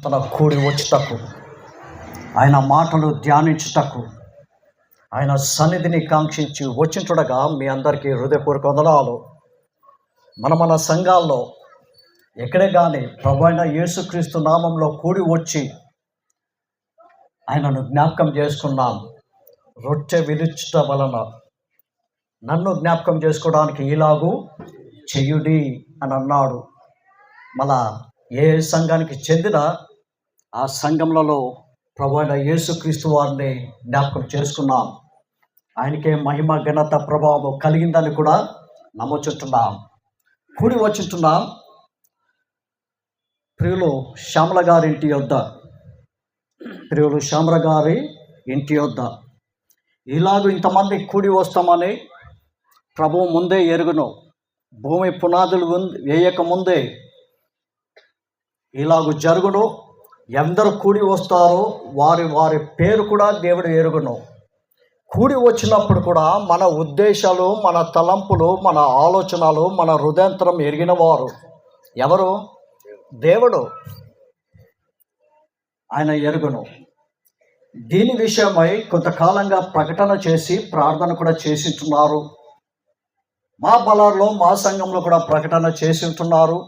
తన కూడి వచ్చుటకు, ఆయన మాటలు ధ్యానించుటకు, ఆయన సన్నిధిని కాంక్షించి వచ్చించుడగా మీ అందరికీ హృదయపూర్వక వందనాలు. మన సంఘాల్లో ఎక్కడే కానీ ప్రభు అయిన యేసుక్రీస్తు నామంలో కూడి వచ్చి ఆయనను జ్ఞాపకం చేసుకున్నాం. రొట్టె విరుచుట వలన నన్ను జ్ఞాపకం చేసుకోవడానికి ఇలాగూ చెయ్యుడి అని అన్నాడు. మళ్ళా ఏ సంఘానికి చెందిన ఆ సంఘములలో ప్రభు అయిన యేసుక్రీస్తు వారిని జ్ఞాపకం చేసుకున్నాం. ఆయనకే మహిమ ఘనత ప్రభావం కలిగిందని కూడా నమ్ముచుంటున్నాం. కూడి వచ్చుంటున్నాం. ప్రియులు శ్యామల గారి ఇంటి యొద్ద ఇలాగూ ఇంతమంది కూడి వస్తామని ప్రభువు ముందే ఎరుగును. భూమి పునాదులు వేయక ముందే ఇలాగూ జరుగును. ఎందరు కూడి వస్తారో వారి వారి పేరు కూడా దేవుడు ఎరుగును. కూడి వచ్చినప్పుడు కూడా మన ఉద్దేశాలు, మన తలంపులు, మన ఆలోచనలు, మన హృదయంతరం ఎరిగిన వారు ఎవరు? దేవుడు. ఆయన ఎరుగును. దీని విషయమై కొంతకాలంగా ప్రకటన చేసి ప్రార్థన కూడా చేసి ఉంటున్నారు. మా బలార్లో, మా సంఘంలో కూడా ప్రకటన చేసి ఉంటున్నారు.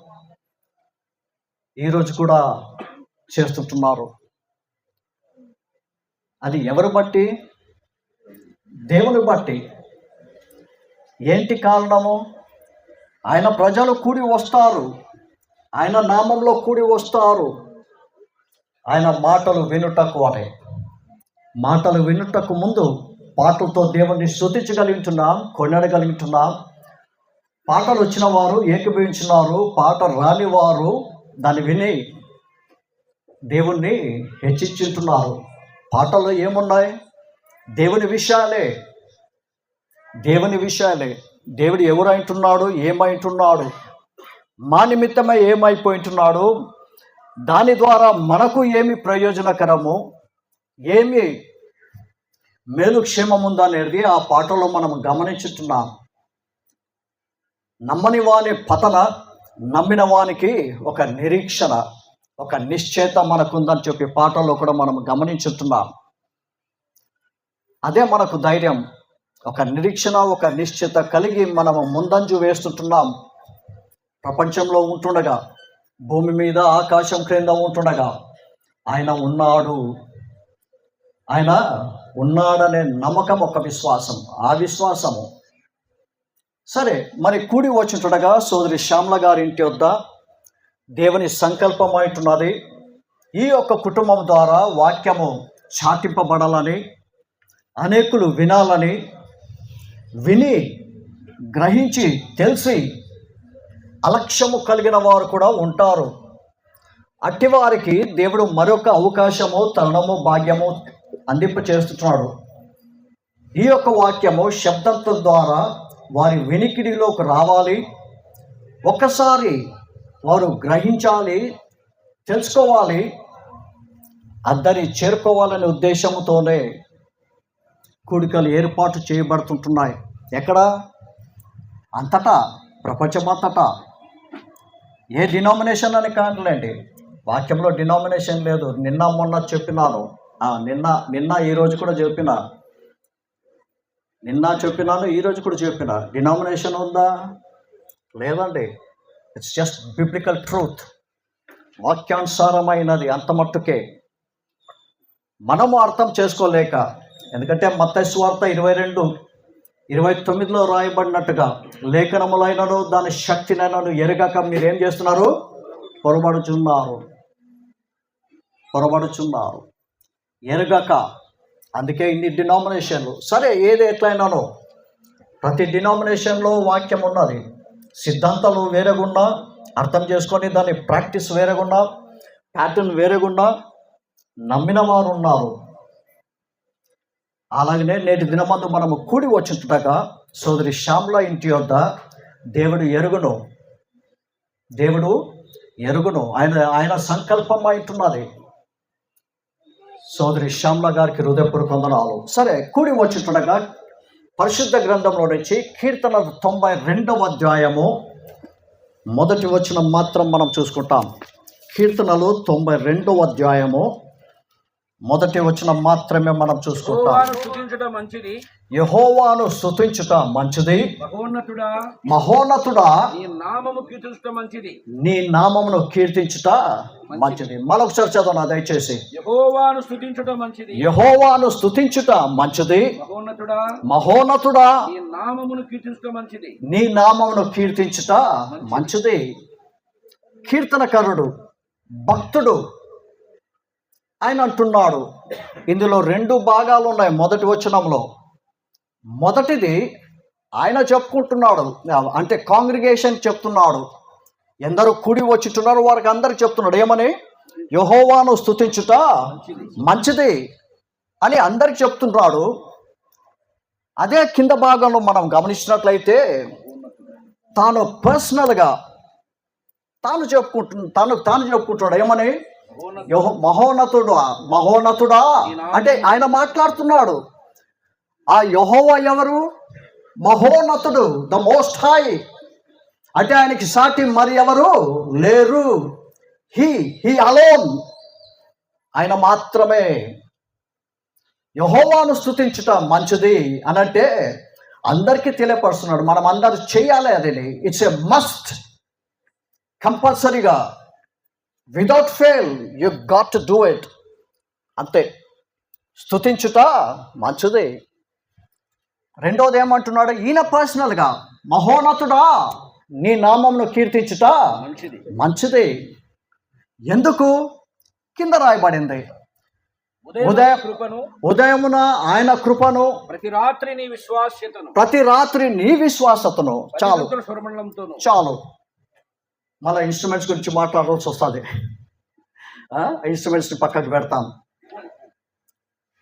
ఈరోజు కూడా చేస్తుంటున్నారు. అది ఎవరు బట్టి? దేవుని బట్టి. ఏంటి కారణము? ఆయన ప్రజలు కూడి వస్తారు, ఆయన నామంలో కూడి వస్తారు. ఆయన మాటలు వినుటకు అనే మాటలు వినుటకు ముందు పాటలతో దేవుణ్ణి స్తుతించగలుగుతున్నాం, కొనియాడగలుగుతున్నాం. పాటలు వచ్చిన వారు ఏకీభవించున్నారు, పాట రాని వారు దాన్ని విని దేవుణ్ణి హెచ్చించుంటున్నారు. పాటల్లో ఏమున్నాయి? దేవుని విషయాలే. దేవుడు ఎవరైంటున్నాడు, ఏమైంటున్నాడు, మా నిమిత్తమై ఏమైపోయింటున్నాడు, దాని ద్వారా మనకు ఏమి ప్రయోజనకరము, ఏమి మేలు క్షేమం ఉందనేది ఆ పాటలో మనం గమనించుతున్నాం. నమ్మని వాని పతన, నమ్మిన వానికి ఒక నిరీక్షణ, ఒక నిశ్చయత మనకుందని చెప్పి పాటల్లో కూడా మనం గమనించుతున్నాం. అదే మనకు ధైర్యం, ఒక నిరీక్షణ, ఒక నిశ్చయత కలిగి మనము ముందంజు వేస్తుంటున్నాం. ప్రపంచంలో ఉంటుండగా, భూమి మీద ఆకాశం క్రింద ఉంటుండగా ఆయన ఉన్నాడనే నమ్మకం, ఒక విశ్వాసం. ఆ విశ్వాసము సరే. మరి కూడి వచ్చుంటుండగా సోదరి శ్యామల గారి ఇంటి వద్ద దేవుని సంకల్పం అంటున్నది, ఈ యొక్క కుటుంబం ద్వారా వాక్యము చాటింపబడాలని, అనేకులు వినాలని, విని గ్రహించి తెలిసి అలక్ష్యము కలిగిన వారు కూడా ఉంటారు. అట్టివారికి దేవుడు మరొక అవకాశము, తరుణము, భాగ్యము అందింప చేస్తున్నాడు. ఈ యొక్క వాక్యము శబ్దంతో ద్వారా వారి వినికిడిలోకి రావాలి. ఒక్కసారి వారు గ్రహించాలి, తెలుసుకోవాలి, అందరి చేరుకోవాలనే ఉద్దేశంతోనే కూడికలు ఏర్పాటు చేయబడుతుంటున్నాయి. ఎక్కడ? అంతటా, ప్రపంచమంతటా. ఏ డినామినేషన్ అని కాదులేండి, వాక్యంలో డినామినేషన్ లేదు. నిన్న మొన్న చెప్పినాను, నిన్న ఈరోజు కూడా చెప్పినాను, ఈరోజు కూడా చెప్పిన. డినామినేషన్ ఉందా? లేదండి. ఇట్స్ జస్ట్ బిబ్లికల్ ట్రూత్, వాక్యానుసారమైనది. అంత మట్టుకే మనము అర్థం చేసుకోలేక, ఎందుకంటే మత్తయి సువార్త 22:29 రాయబడినట్టుగా, లేఖనములైనను దాని శక్తినైనను ఎరగక మీరేం చేస్తున్నారు? పొరబడుచున్నారు. ఎరగక. అందుకే ఇన్ని డినామినేషన్లు. సరే, ఏది ఎట్లయినానో ప్రతి డినామినేషన్లో వాక్యం ఉన్నది. సిద్ధాంతాలు వేరేగున్నా, అర్థం చేసుకొని దాని ప్రాక్టీస్ వేరేగున్నా, ప్యాటర్న్ వేరేగున్నా నమ్మిన వారు ఉన్నారు. అలాగనే నేటి దినమందు మనము కూడి వచ్చుంటగా సోదరి శ్యామల ఇంటి యొద్ద దేవుడు ఎరుగును. ఆయన సంకల్పం అంటున్నది. సోదరి శ్యామల గారికి హృదయపూర్వక వందనాలు. సరే, కూడి వచ్చుంటగా పరిశుద్ధ గ్రంథంలో నుంచి కీర్తన 92వ అధ్యాయము మొదటి వచనం మాత్రం మనం చూసుకుంటాం. కీర్తనలు 92వ అధ్యాయము మొదటి వచనం మాత్రమే మనం చూసుకుంటాం. యెహోవాను స్తుతించుట మంచిది, మహోన్నతుడా నీ నామమును కీర్తించుట మంచిది. మరొకసారి చదవనా దయచేసి. యెహోవాను స్తుతించుట మంచిది, మహోన్నతుడా నీ నామమును కీర్తించుట మంచిది. కీర్తనకారుడు, భక్తుడు ఆయన అంటున్నాడు. ఇందులో 2 భాగాలు ఉన్నాయి. మొదటి వచనంలో మొదటిది ఆయన చెప్పుకుంటున్నాడు, అంటే కాంగ్రిగేషన్ చెప్తున్నాడు. ఎందరూ కూడి వచ్చుతున్నారు వారికి అందరికి చెప్తున్నాడు ఏమని? యెహోవాను స్తుతించుట మంచిది అని అందరికి చెప్తున్నాడు. అదే కింద భాగంలో మనం గమనించినట్లయితే తాను పర్సనల్గా తాను చెప్పుకుంటున్నాడు ఏమని? మహోన్నతుడా అంటే ఆయన మాట్లాడుతున్నాడు. ఆ యెహోవా ఎవరు? మహోన్నతుడు, ద మోస్ట్ హై. అంటే ఆయనకి సాటి మరి ఎవరు లేరు. హీ అలోన్, ఆయన మాత్రమే. యెహోవాను స్తుతించుట మంచిది అనంటే అందరికీ తెలియపరుస్తున్నాడు. మనం అందరూ చేయాలి. అది ఇట్స్ ఎ మస్ట్, కంపల్సరీగా, without fail you got to do it. అంతే. స్తుతించుట మంచిది. రెండోది ఏమంటున్నాడు? ఈయన పర్సనల్గా, మహోన్నతుడా నీ నామమును కీర్తించుట మంచిది. ఎందుకు? కింద రాయబడింది, ఉదయమున ఆయన కృపను, ప్రతి రాత్రి నీ విశ్వాసతను. చాలు. మళ్ళీ ఇన్స్ట్రుమెంట్స్ గురించి మాట్లాడాల్సి వస్తుంది. ఇన్స్ట్రుమెంట్స్ని పక్కకు పెడతాం.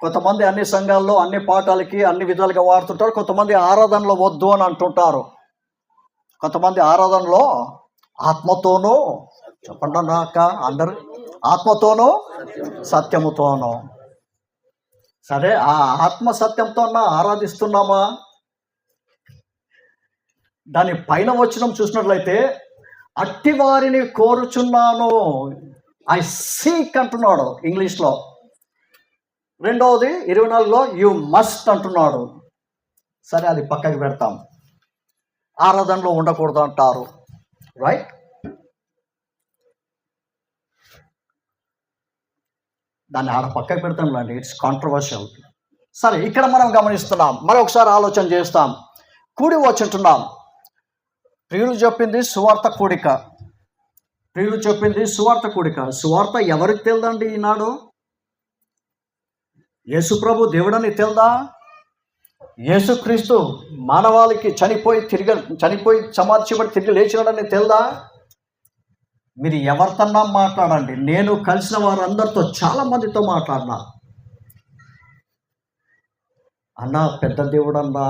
కొంతమంది అన్ని సంఘాల్లో అన్ని పాఠాలకి అన్ని విధాలుగా వాడుతుంటారు. కొంతమంది ఆరాధనలో వద్దు అని అంటుంటారు. కొంతమంది ఆరాధనలో ఆత్మతోనూ, చెప్పండి నాక అందరు, ఆత్మతోనూ సత్యముతోనూ. సరే, ఆ ఆత్మ సత్యంతో ఆరాధిస్తున్నామా? దాని పైన వచనం చూసినట్లయితే అట్టి వారిని కోరుచున్నాను, ఐ సీక్ అంటున్నాడు ఇంగ్లీష్లో. రెండవది 24లో యు మస్ట్ అంటున్నాడు. సరే, అది పక్కకి పెడతాం. ఆరాధనలో ఉండకూడదు అంటారు, రైట్? దాన్ని ఆడ పక్కకి పెడతాం లాంటి, ఇట్స్ కాంట్రవర్షియల్. సరే, ఇక్కడ మనం గమనిస్తున్నాం. మరొకసారి ఆలోచన చేస్తాం. కూడి వచ్చుంటున్నాం. ప్రియులు చెప్పింది సువార్త కూడిక. సువార్త ఎవరికి తెలుదండి ఈనాడు? యేసు ప్రభు దేవుడని తెలుదా? యేసుక్రీస్తు మానవాళికి చనిపోయి సమాధించబడి తిరిగి లేచినాడని తెలుదా? మీరు ఎవరితోన్నా మాట్లాడండి. నేను కలిసిన వారందరితో, చాలా మందితో మాట్లాడినా, అన్నా పెద్ద దేవుడన్నా.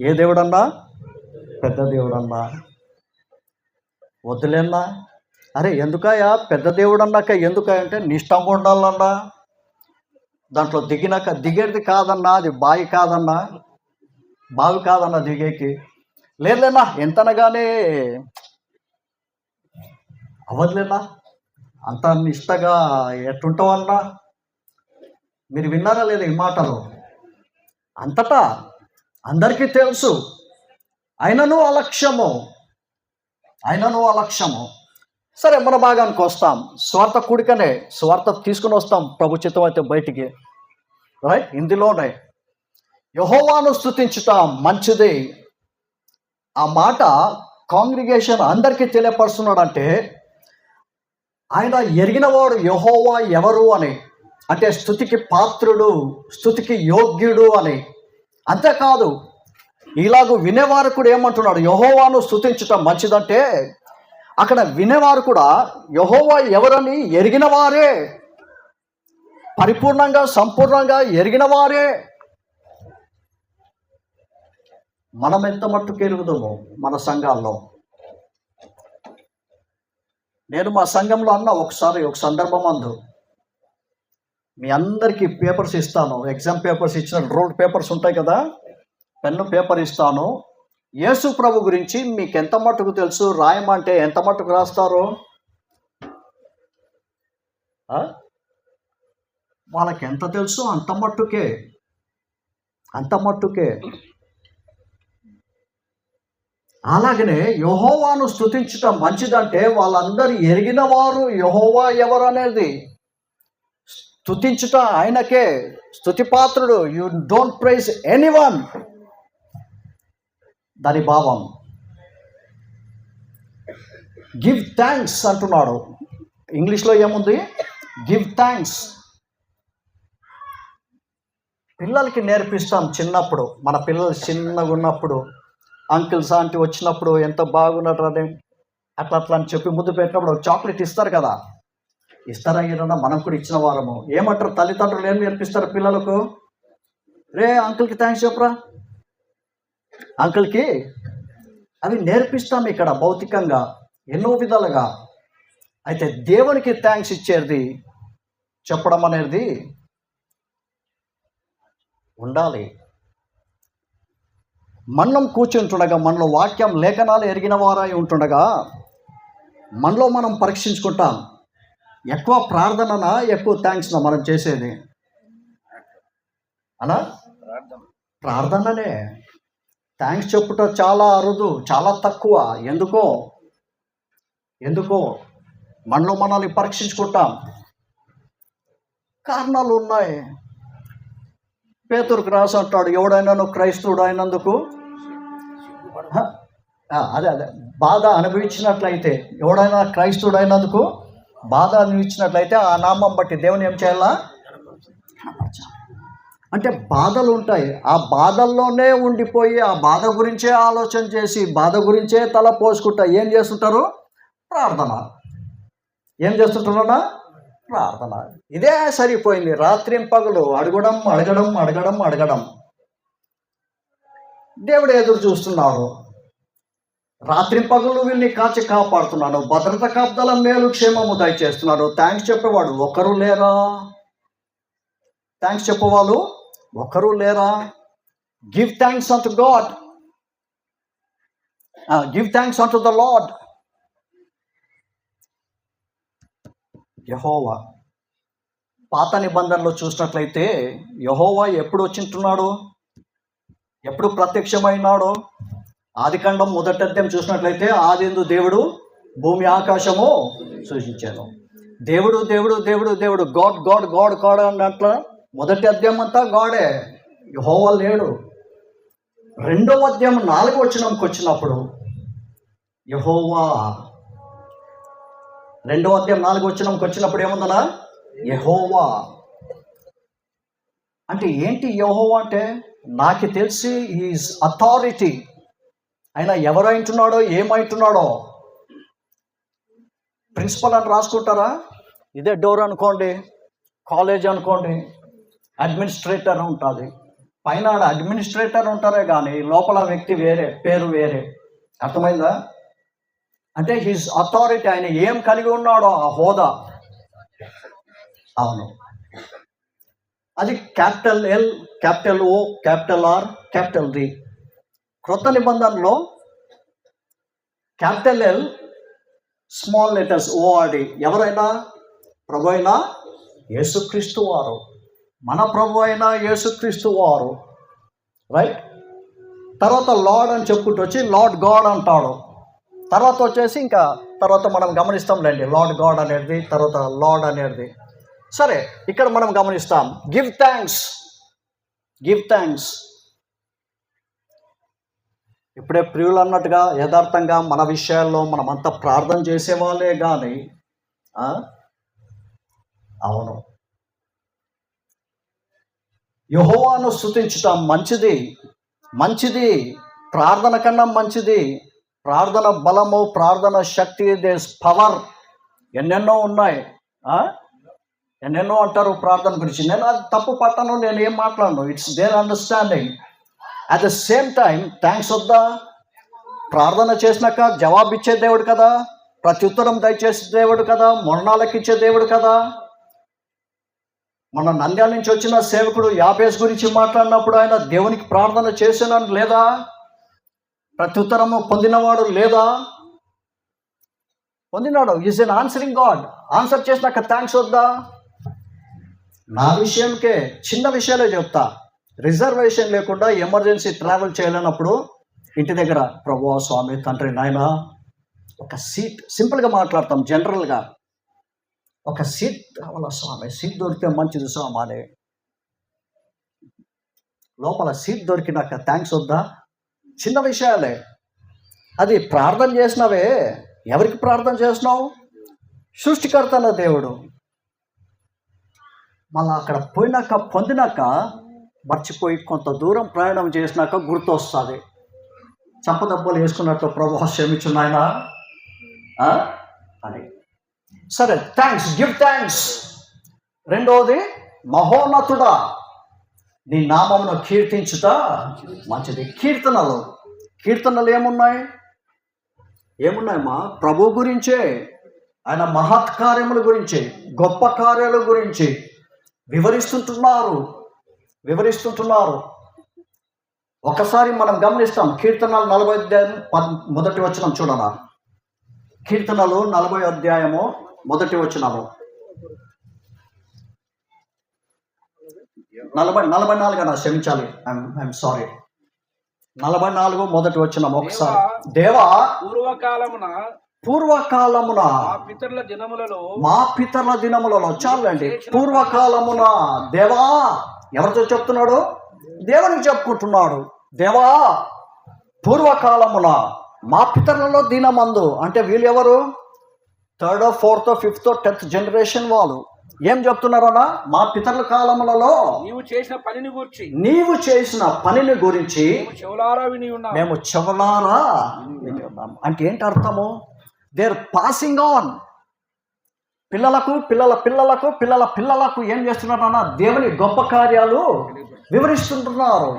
ఏ దేవుడన్నా? పెద్ద దేవుడన్నా. వద్దులేన్నా. అరే ఎందుకయ్యా పెద్ద దేవుడు అన్నాక ఎందుకయ్యా అంటే నిష్టంగా ఉండాలన్నా. దాంట్లో దిగేది కాదన్నా, అది బావి కాదన్నా దిగేకి. లేదులేనా, ఎంతనగానే అవ్వదులేనా, అంత నిష్టగా ఎట్టుంటావన్నా. మీరు విన్నారా లేదా ఈ మాటలు? అంతటా అందరికీ తెలుసు. అయినను అలక్ష్యము. సరే, మన భాగానికి వస్తాం. స్వార్థ కూడికనే, స్వార్థ తీసుకుని వస్తాం ప్రభు చిత్తం అయితే బయటికి, రైట్? ఇందులోనే యెహోవాను స్తుతించుట మంచిది. ఆ మాట కాంగ్రిగేషన్ అందరికీ తెలియపరుస్తున్నాడంటే ఆయన ఎరిగినవాడు యెహోవా ఎవరు అని, అంటే స్తుతికి పాత్రుడు, స్తుతికి యోగ్యుడు అని. అంతేకాదు, ఇలాగూ వినేవారు కూడా ఏమంటున్నాడు? యెహోవాను స్తుతించుట మంచిదంటే అక్కడ వినేవారు కూడా యెహోవా ఎవరని ఎరిగిన వారే, పరిపూర్ణంగా సంపూర్ణంగా ఎరిగిన వారే. మనం ఎంత మట్టుకు ఎరుగుదాము మన సంఘాల్లో? నేను మా సంఘంలో అన్న ఒక సందర్భం అందు మీ అందరికీ పేపర్స్ ఇస్తాను. ఎగ్జామ్ పేపర్స్ ఇచ్చిన రోడ్ పేపర్స్ ఉంటాయి కదా, పెన్ను పేపర్ ఇస్తాను. యేసు ప్రభు గురించి మీకు ఎంత మట్టుకు తెలుసు రాయమంటే ఎంత మట్టుకు రాస్తారు? వాళ్ళకి ఎంత తెలుసు అంత మట్టుకే. అలాగనే యెహోవాను స్తుతించటం మంచిదంటే వాళ్ళందరూ ఎరిగిన వారు యెహోవా ఎవరు అనేది స్తుతించుట ఆయనకే స్తుతిపాత్రుడు. You don't praise anyone. దాని భావం గివ్ థ్యాంక్స్ అంటున్నాడు. ఇంగ్లీష్లో ఏముంది? Give thanks. పిల్లలకి నేర్పిస్తాం చిన్నప్పుడు. మన పిల్లలు చిన్నగా ఉన్నప్పుడు అంకిల్స్ ఆంటీ వచ్చినప్పుడు ఎంత బాగున్నట్టు అట్లా అని చెప్పి ముద్దు పెట్టినప్పుడు చాక్లెట్ ఇస్తారు కదా. ఇస్తారా ఏదన్నా? మనం కూడా ఇచ్చిన వారము. ఏమంటారు తల్లిదండ్రులు? ఏం నేర్పిస్తారు పిల్లలకు? రే అంకుల్కి థ్యాంక్స్ చెప్పరా, అంకుల్కి. అవి నేర్పిస్తాం ఇక్కడ భౌతికంగా ఎన్నో విధాలుగా. అయితే దేవునికి థ్యాంక్స్ ఇచ్చేది చెప్పడం అనేది ఉండాలి. మనం కూర్చుంటుండగా, మనలో వాక్యం లేఖనాలు ఎరిగిన వారై ఉంటుండగా మనలో మనం పరీక్షించుకుంటాం. ఎక్కువ ప్రార్థననా ఎక్కువ థ్యాంక్స్నా మనం చేసేది? అనా ప్రార్థననే. థ్యాంక్స్ చెప్పుట చాలా అరుదు, చాలా తక్కువ. ఎందుకో మనలో మనల్ని పరీక్షించుకుంటాం. కారణాలు ఉన్నాయి. పేతురుకు రాసి అంటాడు, ఎవడైనా క్రైస్తవుడు అయినందుకు అదే బాధ అనుభవించినట్లయితే, ఎవడైనా క్రైస్తవుడు అయినందుకు బాధ అనుభవించినట్లయితే ఆ నామం బట్టి దేవుని ఏం చేయాలా? అంటే బాధలు ఉంటాయి. ఆ బాధల్లోనే ఉండిపోయి ఆ బాధ గురించే ఆలోచన చేసి బాధ గురించే తల పోసుకుంటా ఏం చేస్తుంటారు? ప్రార్థన. ఏం చేస్తుంటారన్నా? ప్రార్థన. ఇదే సరిపోయింది. రాత్రింపగలు అడగడం. దేవుడు ఎదురు చూస్తున్నాడు. రాత్రింపగలు వీళ్ళని కాచి కాపాడుతున్నాడు. భద్రత కాపుదల మేలు క్షేమము దయచేస్తున్నాడు. థ్యాంక్స్ చెప్పేవాడు ఒకరు లేరా? థ్యాంక్స్ చెప్పేవాళ్ళు ఒకరు లేరా? Give thanks unto God. Give thanks unto the lord. యెహోవా. పాత నిబంధనలో చూసినట్లయితే యెహోవా ఎప్పుడు వచ్చింటున్నాడు? ఎప్పుడు ప్రత్యక్షమైనాడు? ఆదికాండం 1వ అధ్యాయం చూసినట్లయితే ఆదియందు దేవుడు భూమి ఆకాశము సృష్టించాను. దేవుడు గాడ్ అన్నట్ల 1వ అధ్యాయం అంతా గాడే, యెహోవా లేడు. 2వ అధ్యాయం 4వ వచనంకి వచ్చినప్పుడు యెహోవా. 2వ అధ్యాయం 4వ వచనంకి వచ్చినప్పుడు ఏముందనా? యెహోవా. అంటే ఏంటి యెహోవా అంటే? నాకు తెలిసి ఈజ్ అథారిటీ. ఆయన ఎవరైంటున్నాడో ఏమైంటున్నాడో ప్రిన్సిపల్ అని రాసుకుంటారా? ఇదే డోర్ అనుకోండి, కాలేజ్ అనుకోండి, అడ్మినిస్ట్రేటర్ ఉంటుంది. పైన అడ్మినిస్ట్రేటర్ ఉంటారే కానీ లోపల వ్యక్తి వేరే, పేరు వేరే. అర్థమైందా? అంటే హిజ్ అథారిటీ. ఆయన ఏం కలిగి ఉన్నాడో ఆ హోదా. అవును, అది capital L, capital O, capital R, capital D. క్రొత్త నిబంధనలో capital L, small letters ORD. ఎవరైనా? ప్రభు అయినా యేసుక్రీస్తు వారు. మన ప్రభు అయినా యేసుక్రీస్తు వారు. రైట్. తర్వాత లార్డ్ అని చెప్పుకుంటూ వచ్చి లార్డ్ గాడ్ అంటాడు. తర్వాత వచ్చేసి ఇంకా తర్వాత మనం గమనిస్తాంలేండి లార్డ్ గాడ్ అనేది, తర్వాత లార్డ్ అనేది. సరే, ఇక్కడ మనం గమనిస్తాం గివ్ థ్యాంక్స్. ఇప్పుడే ప్రియులు అన్నట్టుగా యథార్థంగా మన విషయాల్లో మనమంతా ప్రార్థన చేసేవాళ్ళే కానీ అవును, యెహోవాను స్తుతించటం మంచిది. ప్రార్థన కన్నా మంచిది. ప్రార్థన బలము, ప్రార్థన శక్తి, దేస్ పవర్. ఎన్నెన్నో ఉన్నాయి. ఎన్నెన్నో అంటారు ప్రార్థన గురించి. నేను అది తప్పు పట్టను, నేను ఏం మాట్లాడను. It's their understanding. At the same time thanks వద్దా? ప్రార్థన చేసినాక జవాబిచ్చే దేవుడు కదా, ప్రత్యుత్తరం దయచేసే దేవుడు కదా, మరణాలకిచ్చే దేవుడు కదా. మన నంద్యాల నుంచి వచ్చిన సేవకుడు యాబేస్ గురించి మాట్లాడినప్పుడు ఆయన దేవునికి ప్రార్థన చేసినాను లేదా? ప్రత్యుత్తరము పొందినవాడు లేదా? పొందినాడు. Is an answering God. Answer చేసినాక థ్యాంక్స్ వద్దా? నా విషయంకే చిన్న విషయాలే చెప్తా. రిజర్వేషన్ లేకుండా ఎమర్జెన్సీ ట్రావెల్ చేయలేనప్పుడు ఇంటి దగ్గర ప్రభువా స్వామి తండ్రి నాయన ఒక సీట్, సింపుల్గా మాట్లాడతాం జనరల్గా, ఒక సీట్ కావాలా స్వామి, సీట్ దొరికితే మంచిది స్వామి అని. లోపల సీట్ దొరికినాక థ్యాంక్స్ వద్దా? చిన్న విషయాలే. అది ప్రార్థన చేసినవే. ఎవరికి ప్రార్థన చేసినావు? సృష్టికర్త అన్న దేవుడు. మళ్ళీ అక్కడ పోయినాక పొందినాక మర్చిపోయి కొంత దూరం ప్రయాణం చేసినాక గుర్తు వస్తుంది. చంపదెబ్బలు వేసుకున్నట్టు ప్రభువా క్షమించు నాయనా అని. సరే థ్యాంక్స్, గివ్ థ్యాంక్స్. రెండవది మహోన్నతుడా నీ నామమును కీర్తించుట మంచిది. కీర్తనలు ఏమున్నాయమ్మా? ప్రభు గురించే, ఆయన మహత్కార్యముల గురించి, గొప్ప కార్యాల గురించి వివరిస్తుంటున్నారు. ఒకసారి మనం గమనిస్తాం. కీర్తనలు 40 అధ్యాయం 1 వచనం చూడనా? కీర్తనలు 40 అధ్యాయము 1 వచనము. 44 అన్నా, క్షమించాలి, ఐఎమ్ సారీ, 44 1 వచనం. ఒకసారి, దేవా పూర్వకాలమున మా పితరుల దినములలో చాలండి. పూర్వకాలమున దేవా, ఎవరితో చెప్తున్నాడు? దేవునికి చెప్పుకుంటున్నాడు. దేవా పూర్వకాలమున మా పితరులలో దినమందు, అంటే వీళ్ళు ఎవరు? 3rd, 4th, 5th, 10th generation వాళ్ళు. ఏం చెప్తున్నారన్నా? మా పితరుల కాలములలో నీవు చేసిన పనిని గురించి మేము చెవులారా విని ఉన్నాము. అంటే ఏంటి అర్థము? They are passing on. పిల్లలకు ఏం చేస్తున్నారన్నా? దేవుని గొప్ప కార్యాలు వివరిస్తుంటున్నారు.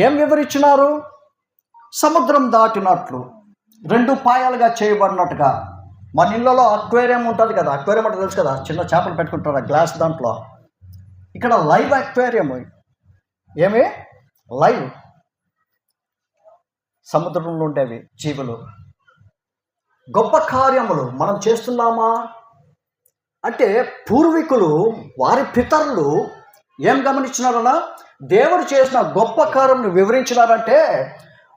ఏం వివరించినారు? సముద్రం దాటినట్లు 2 పాయాలుగా చేయబడినట్టుగా. మన ఇళ్ళలో అక్వేరియం ఉంటుంది కదా, అక్వేరియం అంటే తెలుసు కదా, చిన్న చేపలు పెట్టుకుంటారు గ్లాస్ దాంట్లో. ఇక్కడ లైవ్ అక్వేరియం. ఏమి లైవ్? సముద్రంలో ఉండేవి జీవులు. గొప్ప కార్యములు మనం చేస్తున్నామా అంటే, పూర్వీకులు వారి పితరులు ఏం గమనించినారన్నా? దేవుడు చేసిన గొప్ప కార్యమును వివరించినారంటే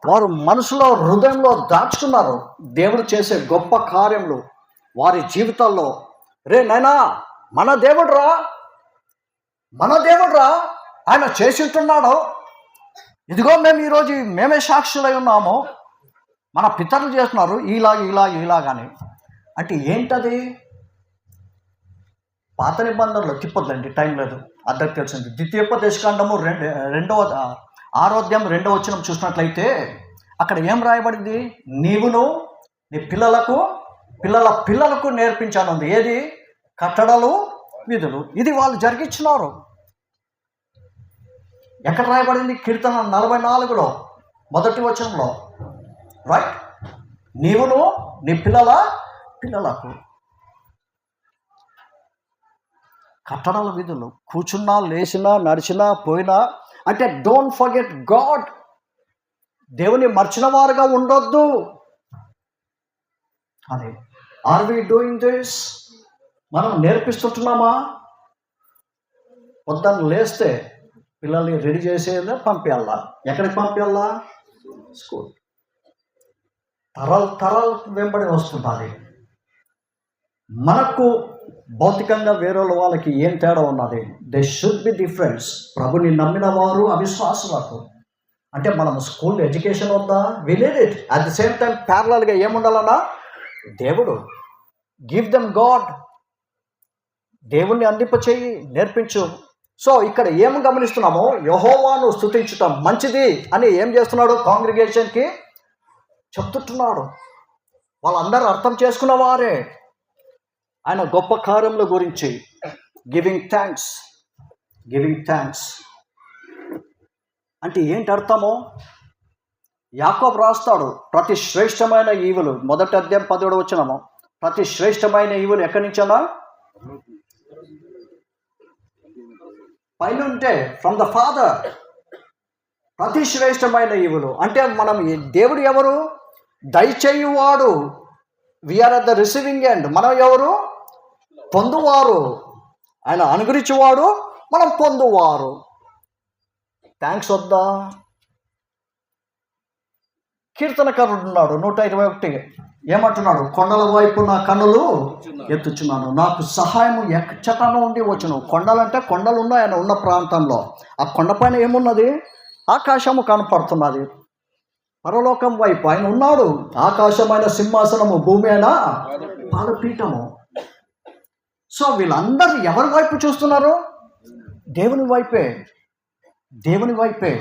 వారు మనసులో, హృదయంలో దాచుకున్నారు. దేవుడు చేసే గొప్ప కార్యములు వారి జీవితాల్లో. రే నాయనా, మన దేవుడురా ఆయన చేసి ఉంటున్నాడు. ఇదిగో మేము ఈరోజు మేమే సాక్షులై ఉన్నాము. మన పితరులు చేస్తున్నారు ఇలాగని. అంటే ఏంటది? పాత నిబంధనలు తిప్పొద్దండి, టైం లేదు, అందరికి తెలిసింది. ద్వితీయోపదేశకాండము 6వ అధ్యాయం 2వ వచనం చూసినట్లయితే అక్కడ ఏం రాయబడింది? నీవును నీ పిల్లలకు నేర్పించానుంది. ఏది? కట్టడలు, విధులు. ఇది వాళ్ళు జరిగించినారు. ఎక్కడ రాయబడింది? కీర్తన 44లో 1 వచనంలో. రైట్? నీవును నీ పిల్లలకు కట్టడల విధులు. కూర్చున్నా, లేచినా, నడిచినా, పోయినా. అంటే డోంట్ ఫర్గెట్ గాడ్. దేవుని మర్చిన వారుగా ఉండొద్దు అని. Are we doing this? మనం నేర్పిస్తుంటున్నామా? పొద్దున్న లేస్తే పిల్లల్ని రెడీ చేసేదా పంపించాలా? ఎక్కడికి పంపించాలా? స్కూల్. తరాలు వెంబడి వస్తుంటుంది. మనకు భౌతికంగా వేరే వాళ్ళకి ఏం తేడా ఉన్నది? They should be difference. ప్రభుని నమ్మిన వారు అవిశ్వాసులకు. అంటే మనం స్కూల్ ఎడ్యుకేషన్ వద్దా? We need it. At the same time ప్యారలల్గా ఏముండాలన్నా? దేవుడు గివ్ దెమ్ గాడ్. దేవుణ్ణి అందింపచేయి, నేర్పించు. సో ఇక్కడ ఏం గమనిస్తున్నామో, యెహోవాను స్తుతించటం మంచిది అని ఏం చేస్తున్నాడు? కాంగ్రిగేషన్కి చెప్తుంటున్నాడు. వాళ్ళందరూ అర్థం చేసుకున్న వారే. ఆయన గొప్ప కార్యముల గురించి గివింగ్ థ్యాంక్స్ అంటే ఏంటి అర్థము? యాకోబు రాస్తాడు, ప్రతి శ్రేష్టమైన ఈవులు, 1వ అధ్యాయం 17వ వచనము, ప్రతి శ్రేష్టమైన ఈవులు ఎక్కడి నుంచనా? పైన ఉంటే ఫ్రమ్ ద ఫాదర్. ప్రతి శ్రేష్టమైన ఈవులు అంటే మనం దేవుడు ఎవరు? దయచేయువాడు. We are at the receiving end. మనం ఎవరు? పొందువారు. ఆయన అనుగ్రహించేవాడు, మనం పొందువారు. థ్యాంక్స్ వద్దా? కీర్తనకారుడు ఉన్నాడు 121. ఏమంటున్నాడు? కొండల వైపు నా కన్నులు ఎత్తుచున్నాను, నాకు సహాయము ఎచ్చట నుండి వచ్చును. కొండలంటే కొండలు ఉన్నాయి ఆయన ఉన్న ప్రాంతంలో. ఆ కొండపైన ఏమున్నది? ఆకాశము కనపడుతున్నది. పరలోకం వైపు ఆయన ఉన్నాడు. ఆకాశమైన సింహాసనము, భూమి అయినా పాదపీఠము. సో వీళ్ళందరూ ఎవరి వైపు చూస్తున్నారు? దేవుని వైపే, దేవుని వైపే.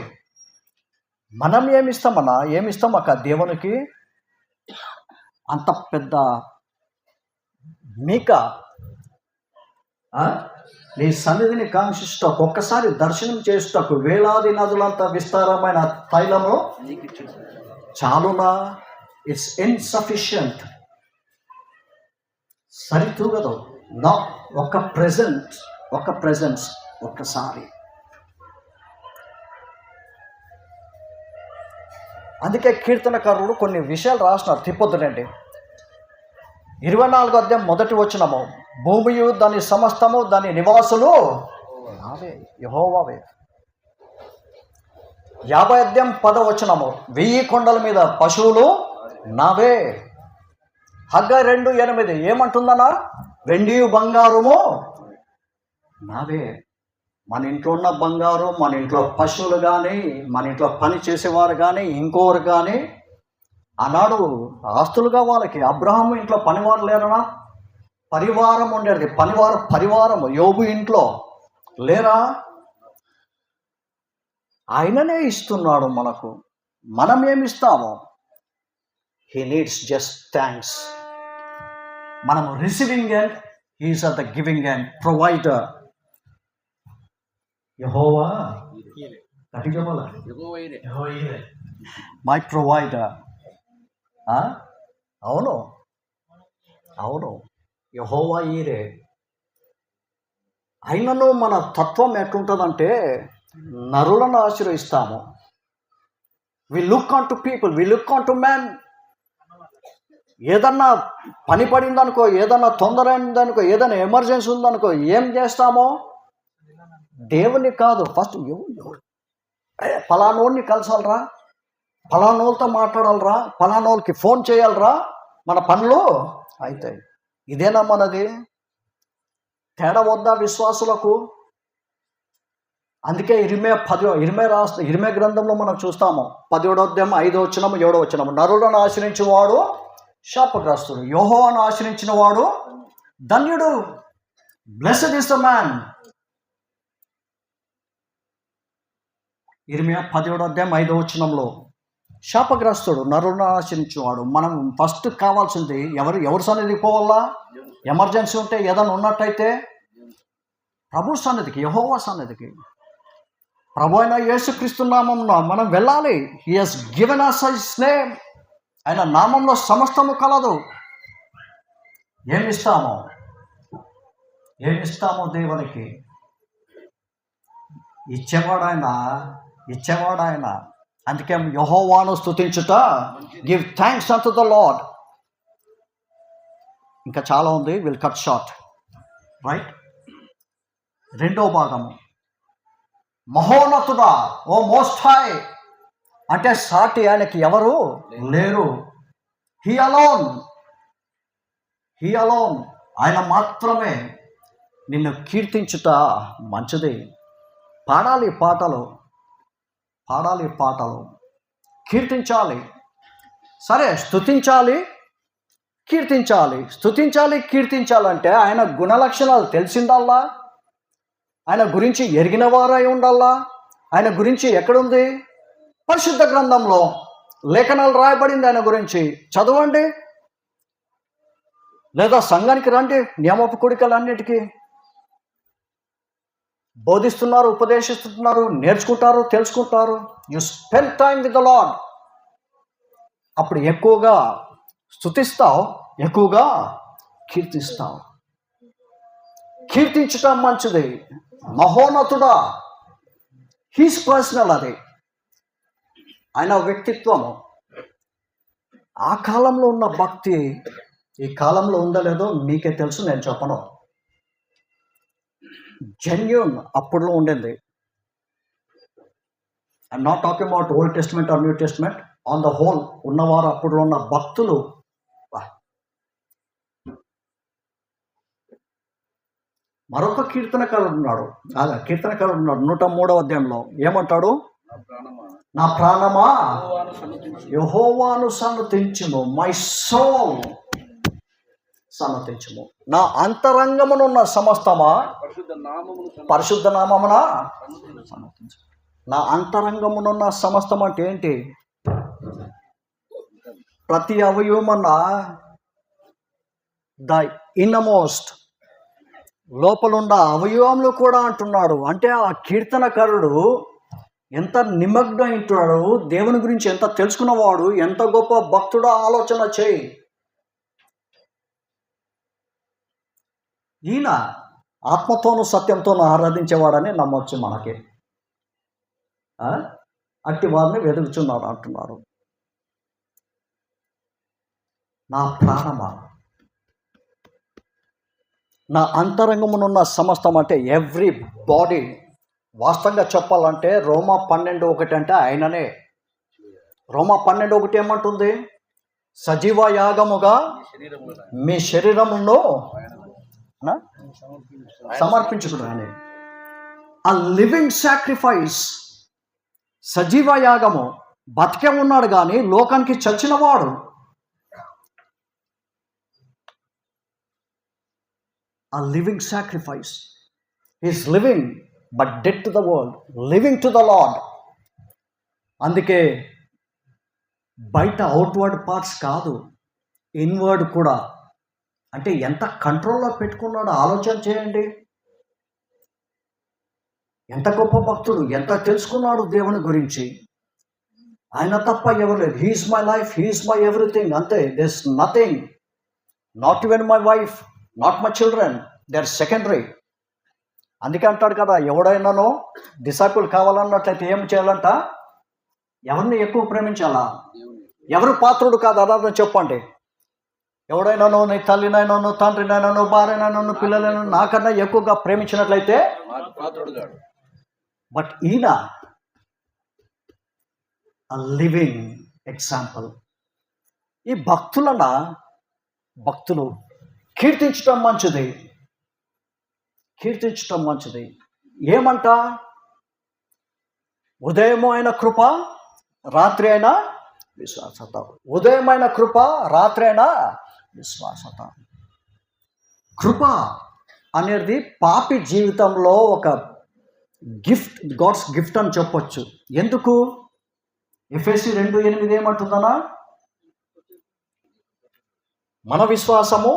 మనం ఏమిస్తాం అక్క దేవునికి? అంత పెద్ద మీక నీ సన్నిధిని కాంక్షిస్తకు, ఒక్కసారి దర్శనం చేస్తకు వేలాది నదులంత విస్తారమైన తైలము చాలునా? It's insufficient. సరితూగదు. నా ఒక ప్రెజెన్స్ ఒక్కసారి. అందుకే కీర్తనకారుడు కొన్ని విషయాలు రాసినారు. తిప్పొద్దునండి. 24వ అధ్యాయం 1వ వచనము, భూమియు దాని సమస్తము దాని నివాసులు నావే, యెహోవావే. 50వ అధ్యాయం 10వ వచనము, 1000 కొండల మీద పశువులు నావే. హగ్గై 2:8 ఏమంటుందనా? వెండియు బంగారము నావే. మన ఇంట్లో ఉన్న బంగారం, మన ఇంట్లో పశువులు కానీ, మన ఇంట్లో పని చేసేవారు కానీ, ఇంకోరు కానీ, ఆనాడు ఆస్తులుగా వాళ్ళకి. అబ్రహాము ఇంట్లో పనివారు లేరనా? పరివారం ఉండేది. పరివారం యోబు ఇంట్లో లేరా? ఆయననే ఇస్తున్నాడు మనకు. మనం ఏమిస్తాము? He needs just thanks. మనము receiving and he's are the giving and provider. యెహోవా మై ప్రొవైడర్. అవును, యెహోవా ఈరే. అయినను మన తత్వం ఎట్లుంటుందంటే నరులను ఆశ్రయిస్తాము. We look on to people, we look on to man. ఏదన్నా పని పడిందనుకో, ఏదన్నా తొందర అయిందనుకో, ఏదైనా ఎమర్జెన్సీ ఉందనుకో, ఏం చేస్తామో? దేవుని కాదు, ఫస్ట్ ఫలానోడిని కలిసాలరా, ఫలానోళ్ళతో మాట్లాడాలరా, ఫలానోళ్ళకి ఫోన్ చేయాలరా, మన పనులు అవుతాయి. ఇదేనా మనది? తేడా వద్దా విశ్వాసులకు? అందుకే ఇరిమే గ్రంథంలో మనం చూస్తాము 17వ అధ్యాయం 5వ వచనం 7వ వచనం, నరులను ఆశ్రయించేవాడు శాపగ్రస్తుడు, యెహోవాను ఆశ్రయించిన వాడు ధన్యుడు. Blessed is the man. ఇర్మియా 17వ అధ్యాయం 5వ వచనంలో శాపగ్రస్తుడు, నరులను ఆశ్రయించేవాడు. మనం ఫస్ట్ కావాల్సింది ఎవరి సన్నిధికి పోవాలా? ఎమర్జెన్సీ ఉంటే, ఏదైనా ఉన్నట్టయితే ప్రభు సన్నిధికి, యెహోవా సన్నిధికి. ప్రభు అయిన యేసుక్రీస్తు నామంలో మనం వెళ్ళాలి. He has given us his name. ఆయన నామంలో సమస్తము కలదు. ఏమిస్తామో దేవునికి? ఇచ్చేవాడు ఆయన. అందుకే యెహోవాను స్తుతించుట, give thanks unto the lord. ఇంకా చాలా ఉంది, విల్ కట్ షార్ట్. రైట్. 2వ భాగము, మహోన్నతుడా, ఓ మోస్ట్ హై, అంటే సాటి ఆయనకి ఎవరు లేరు. హీ అలోన్, ఆయన మాత్రమే. నిన్ను కీర్తించుట మంచిది. పాడాలి పాటలు, కీర్తించాలి. సరే, స్తుతించాలి, కీర్తించాలంటే ఆయన గుణలక్షణాలు తెలిసిందల్లా, ఆయన గురించి ఎరిగిన వారై ఉండాలా. ఆయన గురించి ఎక్కడుంది? పరిశుద్ధ గ్రంథంలో లేఖనాలు రాయబడింది ఆయన గురించి. చదవండి, లేదా సంఘానికి రండి. నియమపు కూడికలన్నిటికీ బోధిస్తున్నారు, ఉపదేశిస్తున్నారు, నేర్చుకుంటారు, తెలుసుకుంటారు. You spend time with the lord. అప్పుడు ఎక్కువగా స్తుతిస్తావు, ఎక్కువగా కీర్తిస్తావు. కీర్తించటం మంచిది. మహోన్నతుడా, హీస్ పర్సనల్. అది ఆయన వ్యక్తిత్వము. ఆ కాలంలో ఉన్న భక్తి ఈ కాలంలో ఉందో లేదో మీకే తెలుసు, నేను చెప్పను. జెన్యూన్ అప్పుడులో ఉండింది. I'm not talking about Old Testament or New Testament. On the whole ఉన్నవారు అప్పుడులో ఉన్న భక్తులు. మరొక కీర్తనకారుడు ఉన్నాడు, 103వ అధ్యాయంలో ఏమంటాడు? నా ప్రాణమా యెహోవాను సన్నతించుము, మై సోల్ సన్నతించుము. నా అంతరంగమునున్న సమస్తమా పరిశుద్ధ నామమున సన్నతించు. నా అంతరంగమునున్న సమస్తం అంటే ఏంటి? ప్రతి అవయవమన్నా ద ఇన్నమోస్ట్, లోపలున్న అవయవంలో కూడా అంటున్నాడు. అంటే ఆ కీర్తనకారుడు ఎంత నిమగ్నం అంటున్నాడు, దేవుని గురించి ఎంత తెలుసుకున్నవాడు, ఎంత గొప్ప భక్తుడో ఆలోచన చేయి. ఈయన ఆత్మతోనూ సత్యంతోనూ ఆరాధించేవాడని నమ్మొచ్చు మనకి. అట్టి వారిని వెతుకుచున్నాడు అంటున్నారు. నా ప్రాణమా, నా అంతరంగమునున్న సమస్తం అంటే ఎవ్రీ బాడీ. వాస్తవంగా చెప్పాలంటే రోమా 12:1 అంటే ఆయననే. రోమా 12:1 ఏమంటుంది? సజీవ యాగముగా మీ శరీరమును సమర్పించుకున్నాను. ఆ లివింగ్ సాక్రిఫైస్, సజీవ యాగము. బతికే ఉన్నాడు కానీ లోకానికి చచ్చినవాడు. A living sacrifice. He is living but dead to the world, living to the Lord. అందుకే బయట అవుట్వర్డ్ పార్ట్స్ కాదు, ఇన్వర్డ్ కూడా. అంటే ఎంత కంట్రోల్లో పెట్టుకున్నాడో ఆలోచన చేయండి. ఎంత గొప్ప భక్తుడు, ఎంత తెలుసుకున్నాడు దేవుని గురించి. ఆయన తప్ప ఎవరు లేదు. He is my life, he is my everything. అంతే. This nothing, not even my wife, not my children, they are secondary. అందుకే అంటాడు కదా, ఎవడైనానో డిసైపుల్ కావాలన్నట్లయితే ఏం చేయాలంట? ఎవరిని ఎక్కువ ప్రేమించాలా? ఎవరు పాత్రుడు కాదు అదార్థం చెప్పండి. ఎవడైనానో నీ తల్లినైనానో తండ్రినైనానో భార్యనైనానో పిల్లలైనా నాకన్నా ఎక్కువగా ప్రేమించినట్లయితే బట్ ఈయన లివింగ్ ఎగ్జాంపుల్. ఈ భక్తులు కీర్తించటం మంచిది, కీర్తించటం మంచిది. ఏమంట? ఉదయమైన కృప, రాత్రి అయినా విశ్వాసత. ఉదయమైన కృప, రాత్రి అయినా విశ్వాసత. కృప అనేది పాపి జీవితంలో ఒక గిఫ్ట్, గాడ్స్ గిఫ్ట్ అని చెప్పొచ్చు. ఎందుకు? ఎఫెసీ 2:8 ఏమంటుందనా? మన విశ్వాసము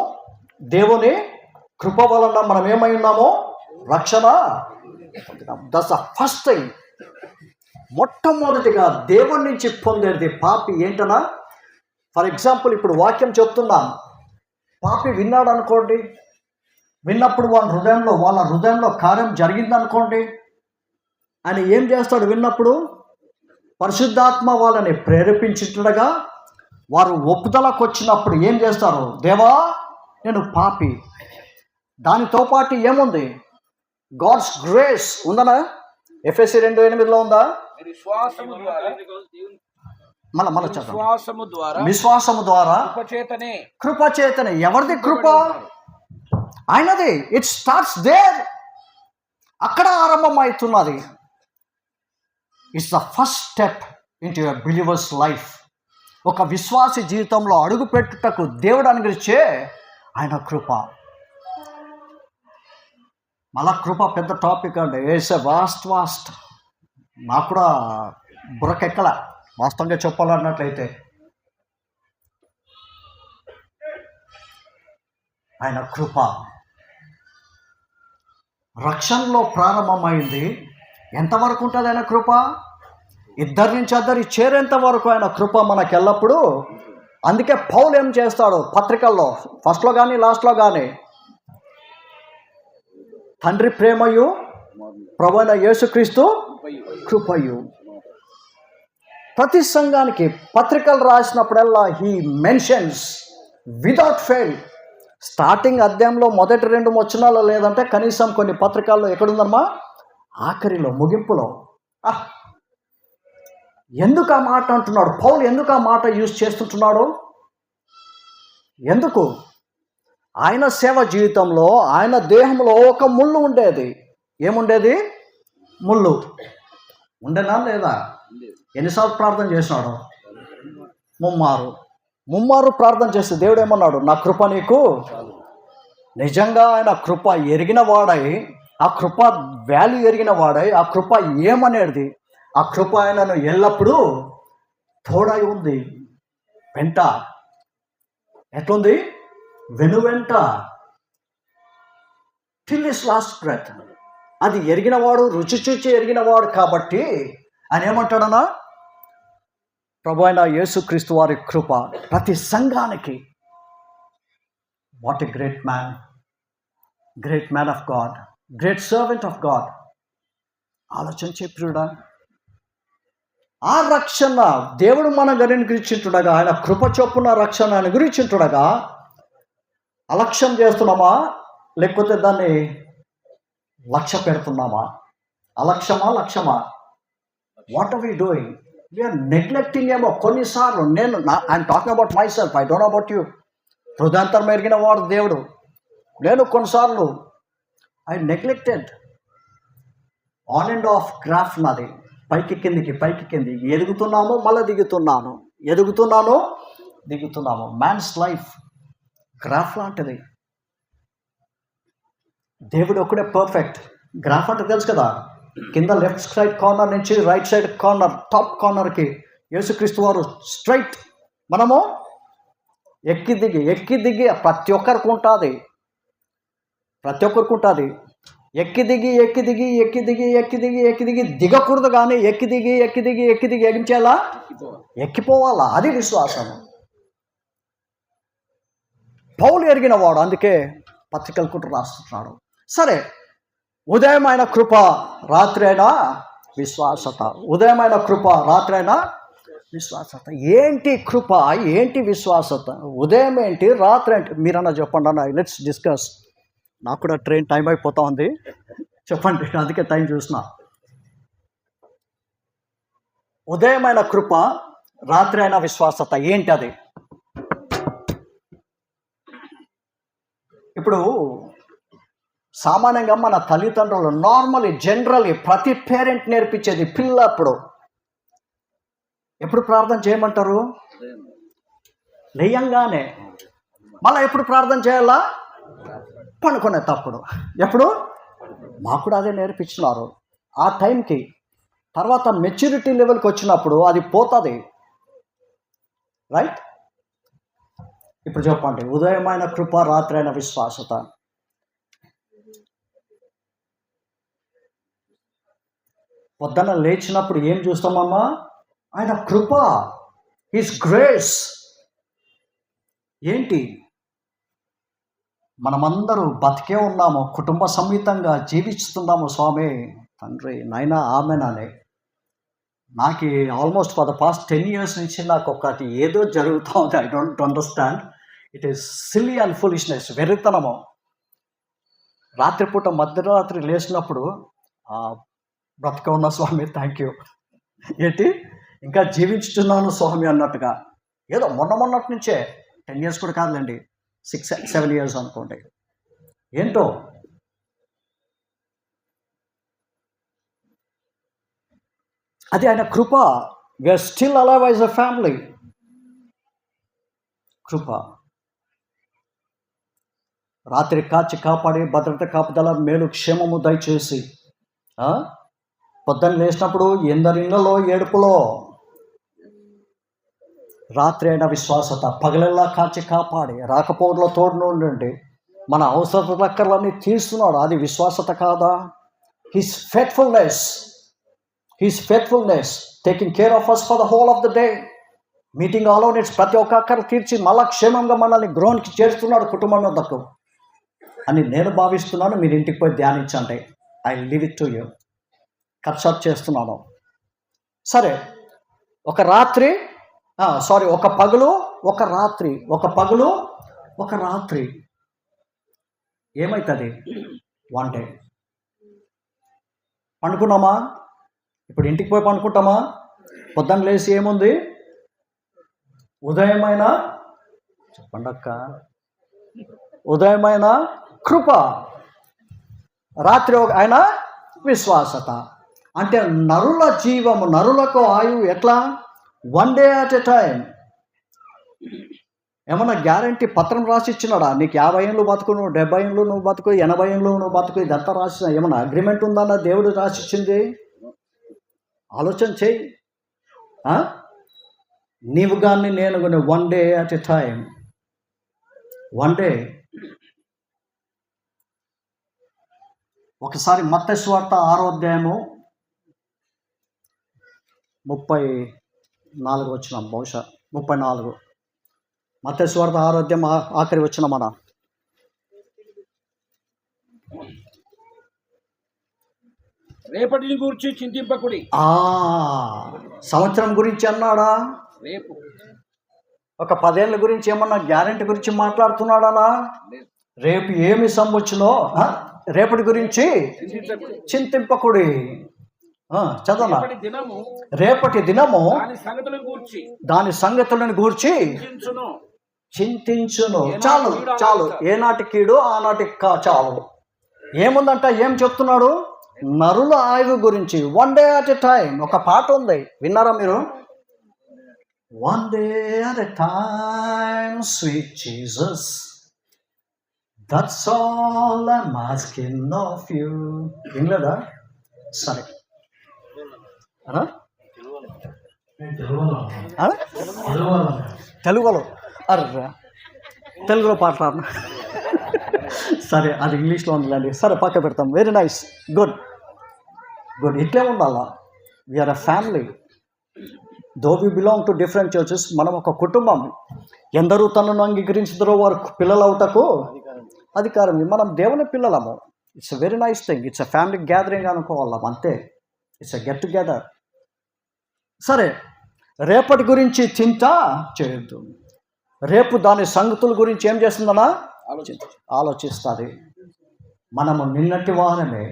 దేవుని కృప వలన మనం ఏమై ఉన్నామో రక్షణ. That's the first thing. మొట్టమొదటిగా దేవుని నుంచి పొందేది పాపి ఏంటనా? ఫర్ ఎగ్జాంపుల్ ఇప్పుడు వాక్యం చెప్తున్నాం, పాపి విన్నాడు అనుకోండి, విన్నప్పుడు వాళ్ళ హృదయంలో కార్యం జరిగిందనుకోండి, ఆయన ఏం చేస్తాడు? విన్నప్పుడు పరిశుద్ధాత్మ వాళ్ళని ప్రేరేపించుండగా వారు ఒప్పుదలకు వచ్చినప్పుడు ఏం చేస్తారు? దేవా నేను పాపి. దానితో పాటు ఏముంది? God's grace ఉందనా? ఎఫెసీ 2:8 ఉందా? విశ్వాసము ద్వారా కృపచేతనే. ఎవరిది కృప? ఆయనది. It starts there. అక్కడ ఆరంభం అవుతున్నది. It's the first step into your believers life. ఒక విశ్వాసి జీవితంలో అడుగు పెట్టుటకు దేవుడు అనుగ్రహించే ఆయన కృప. మళ్ళా కృప పెద్ద టాపిక్ అండి. It's a vast. నాకు కూడా బుర్రకెక్కల వాస్తవంగా చెప్పాలన్నట్లయితే. ఆయన కృప రక్షణలో ప్రారంభమైంది. ఎంతవరకు ఉంటుంది ఆయన కృప? ఇద్దరి నుంచి అద్దరి చేరేంత వరకు ఆయన కృప మనకు ఎల్లప్పుడూ. అందుకే పౌలు ఏం చేస్తాడు పత్రికల్లో, ఫస్ట్లో కానీ లాస్ట్లో కానీ, తండ్రి ప్రేమయు ప్రభువైన యేసుక్రీస్తు కృపయు. ప్రతి సంఘానికి పత్రికలు రాసినప్పుడల్లా he mentions without fail. Starting అధ్యాయంలో మొదటి 2 వచనాలు లేదంటే కనీసం కొన్ని పత్రికల్లో ఎక్కడుందమ్మా, ఆఖరిలో, ముగింపులో. ఎందుకు ఆ మాట అంటున్నాడు పౌలు? ఎందుకు ఆ మాట యూజ్ చేస్తుంటున్నాడు? ఎందుకు? ఆయన సేవ జీవితంలో ఆయన దేహంలో ఒక ముళ్ళు ఉండేది. ఏముండేది? ముళ్ళు ఉండేనా లేదా? ఎన్నిసార్లు ప్రార్థన చేసినాడు? ముమ్మారు ప్రార్థన చేస్తే దేవుడు ఏమన్నాడు? నా కృప నీకు. నిజంగా ఆయన కృప ఎరిగిన వాడై, ఆ కృప వాల్యూ ఎరిగిన వాడై, ఆ కృప ఏమనేది, ఆ కృప ఆయనను ఎల్లప్పుడూ తోడై ఉంది. వెంట ఎట్లుంది? వెనువెంట టిల్ హిస్ లాస్ట్ బ్రెత్. అది ఎరిగినవాడు, రుచి చూచి ఎరిగినవాడు కాబట్టి ఆయన ఏమంటాడన్నా, ప్రభు అయిన యేసుక్రీస్తు వారి కృప ప్రతి సంఘానికి. What a great man of God, great servant of God. ఆలోచించే ప్రియుడా, ఆ రక్షణ దేవుడు మన అనుగ్రహించుంటుండగా, ఆయన కృప చొప్పున రక్షణ అనుగ్రహించుంటుండగా అలక్ష్యం చేస్తున్నామా, లేకపోతే దాన్ని లక్ష్య పెడుతున్నామా? లక్ష్యమా? What are we doing? We are neglecting ఏమో కొన్నిసార్లు. I'm talking about myself, I don't know about you. హృదయాంతరం ఎరిగిన వాడు దేవుడు. నేను కొన్నిసార్లు I neglected. On and off graph నాది, పైకి కింది. ఎదుగుతున్నాము, మళ్ళీ దిగుతున్నాము. మ్యాన్స్ లైఫ్ గ్రాఫ్ లాంటిది. దేవుడు ఒక్కడే పర్ఫెక్ట్. గ్రాఫ్ అంటే తెలుసు కదా, కింద లెఫ్ట్ సైడ్ కార్నర్ నుంచి రైట్ సైడ్ కార్నర్, టాప్ కార్నర్కి యేసుక్రీస్తు వారు స్ట్రైట్. మనము ఎక్కి దిగి ప్రతి ఒక్కరికి ఉంటుంది. ఎక్కి దిగి దిగకూడదు, కానీ ఎక్కి దిగి ఏం చేయాలా? ఎక్కిపోవాలా. అది విశ్వాసం. పౌలు ఎరిగిన వాడు, అందుకే పత్రికలు కూడా రాస్తున్నాడు. సరే, ఉదయమైన కృప, రాత్రి అయినా విశ్వాసత. ఉదయమైన కృప, రాత్రి అయినా విశ్వాసత. ఏంటి కృప, ఏంటి విశ్వాసత? ఉదయం ఏంటి, రాత్రి ఏంటి? మీరన్నా చెప్పండి అన్న. Let's discuss. నాకు కూడా ట్రైన్ టైం అయిపోతా ఉంది, చెప్పండి. అందుకే టైం చూసిన. ఉదయమైన కృప, రాత్రి అయినా విశ్వాసత ఏంటి అది? ఇప్పుడు సామాన్యంగా మన తల్లిదండ్రులు జనరల్లీ ప్రతి పేరెంట్ నేర్పించేది, పిల్ల ఎప్పుడు ప్రార్థన చేయమంటారు? లేయంగానే. మళ్ళీ ఎప్పుడు ప్రార్థన చేయాలా? పనుకునే తప్పుడు. ఎప్పుడు? మాకు కూడా అదే నేర్పించినారు. ఆ టైంకి తర్వాత మెచ్యూరిటీ లెవెల్కి వచ్చినప్పుడు అది పోతుంది, రైట్? ఇప్పుడు చెప్పండి, ఉదయమైన కృప, రాత్రి అయిన విశ్వాసత. పొద్దున్న లేచినప్పుడు ఏం చూస్తామమ్మా? ఆయన కృప, హిస్ గ్రేస్. ఏంటి? మనమందరూ బతికే ఉన్నాము, కుటుంబ సమేతంగా జీవిస్తున్నాము. స్వామి, తండ్రి, నాయన, ఆమెనానే. నాకు almost for the past 10 years నుంచి నాకు ఒకటి ఏదో జరుగుతూ ఉంది. I don't understand. It is silly and foolishness, వెర్రితనము. రాత్రిపూట మధ్యరాత్రి లేచినప్పుడు బ్రతక ఉన్న స్వామి, థ్యాంక్ యూ. ఏంటి, ఇంకా జీవించుతున్నాను స్వామి అన్నట్టుగా. ఏదో మొన్నటి నుంచే 10 years కూడా కాదులేండి, 6-7 years అనుకోండి. ఏంటో అది ఆయన కృప. We are still alive as a family. కృప. రాత్రి కాచి కాపాడి భద్రత కాపుదల మేలు క్షేమము దయచేసి, పొద్దున్న లేచినప్పుడు ఎందరిళ్ళలో ఏడుపులో, రాత్రి అయిన విశ్వాసత. పగలెల్లా కాచి కాపాడి రాకపోవడంలో తోడు ఉండండి, మన అవసరతలన్నీ తీస్తున్నాడు. అది విశ్వాసత కాదా? His faithfulness taking care of us for the whole of the day. Meeting all needs ప్రతి ఒక్క అక్కర తీర్చి మళ్ళా క్షేమంగా మనల్ని గ్రౌండ్కి చేరుస్తున్నాడు, కుటుంబం వద్దకు అని నేను భావిస్తున్నాను. మీరు ఇంటికి పోయి ధ్యానించండి. I leave it to you. Consult చేస్తున్నాను. సరే, ఒక పగలు, ఒక రాత్రి, ఒక పగలు, ఒక రాత్రి ఏమవుతుంది? 1 డే. పండుకున్నామా? ఇప్పుడు ఇంటికి పోయి పండుకుంటామా? పొద్దున్న లేచి ఏముంది? ఉదయమైన, చెప్పండి అక్క, ఉదయమైన కృప, రాత్రి ఆయన విశ్వాసత. అంటే నరుల జీవము, నరులకు ఆయువు ఎట్లా? 1 డే అట్ ఎ టైం. ఏమన్నా గ్యారంటీ పత్రం రాసి ఇచ్చినాడా? నీకు 50 ఏళ్ళు బతుకు, నువ్వు 70 ఏళ్ళు నువ్వు బతుకు, 80 ఏళ్ళు నువ్వు బతుకు, ఇదంతా రాసిన ఏమన్నా అగ్రిమెంట్ ఉందన్న దేవుడు రాసిచ్చింది? ఆలోచన చేయి. నీవు కానీ నేను కానీ 1 day at a time. 1 day. ఒకసారి మత్తయి సువార్త 6వ అధ్యాయము 34 వచ్చిన, బహుశా 34. మత్తయి సువార్త 6వ అధ్యాయం ఆఖరి వచ్చిన మన రేపటిని గురించి చింతింపకుడి. సంవత్సరం గురించి అన్నాడా? రేపు. ఒక 10 ఏళ్ళ గురించి ఏమన్నా గ్యారెంటీ గురించి మాట్లాడుతున్నాడా? రేపు ఏమి సంవత్సరమో రేపటి గురించి చింతింపకుడి. చదవనా? రేపటి దినము దాని సంగతులను గూర్చి చింతించును. చాలు చాలు, ఏనాటి కీడు ఆనాటి చాలు. ఏముందంట? ఏం చెప్తున్నాడు? నరుల ఆయువు గురించి. 1 డే అట్ ఎ టైం. ఒక పాట ఉంది, విన్నారా మీరు? 1 day at a time sweet Jesus, that's all I'm asking of you. వినలేదా? సరే, తెలుగులో అర్రా, తెలుగులో పాటలు. సరే, అది ఇంగ్లీష్లో ఉందండి. సరే, పక్క పెడతాం. Very nice, good good. ఇట్లే ఉండాలా. We are a family. Though we belong to different churches. మనం ఒక కుటుంబం. ఎందరూ తనను అంగీకరించుతారో వారు పిల్లలు అవుటకు అధికారం. మనం దేవుని పిల్లలము. It's a very nice thing. It's a family gathering అనుకోవాలం, అంతే. It's a get together. సరే, రేపటి గురించి చింత చేయొద్దు. రేపు దాని సంగతుల గురించి ఏం చేస్తుందన్నా? ఆలోచిస్తుంది. మనము నిన్నటి వారమే.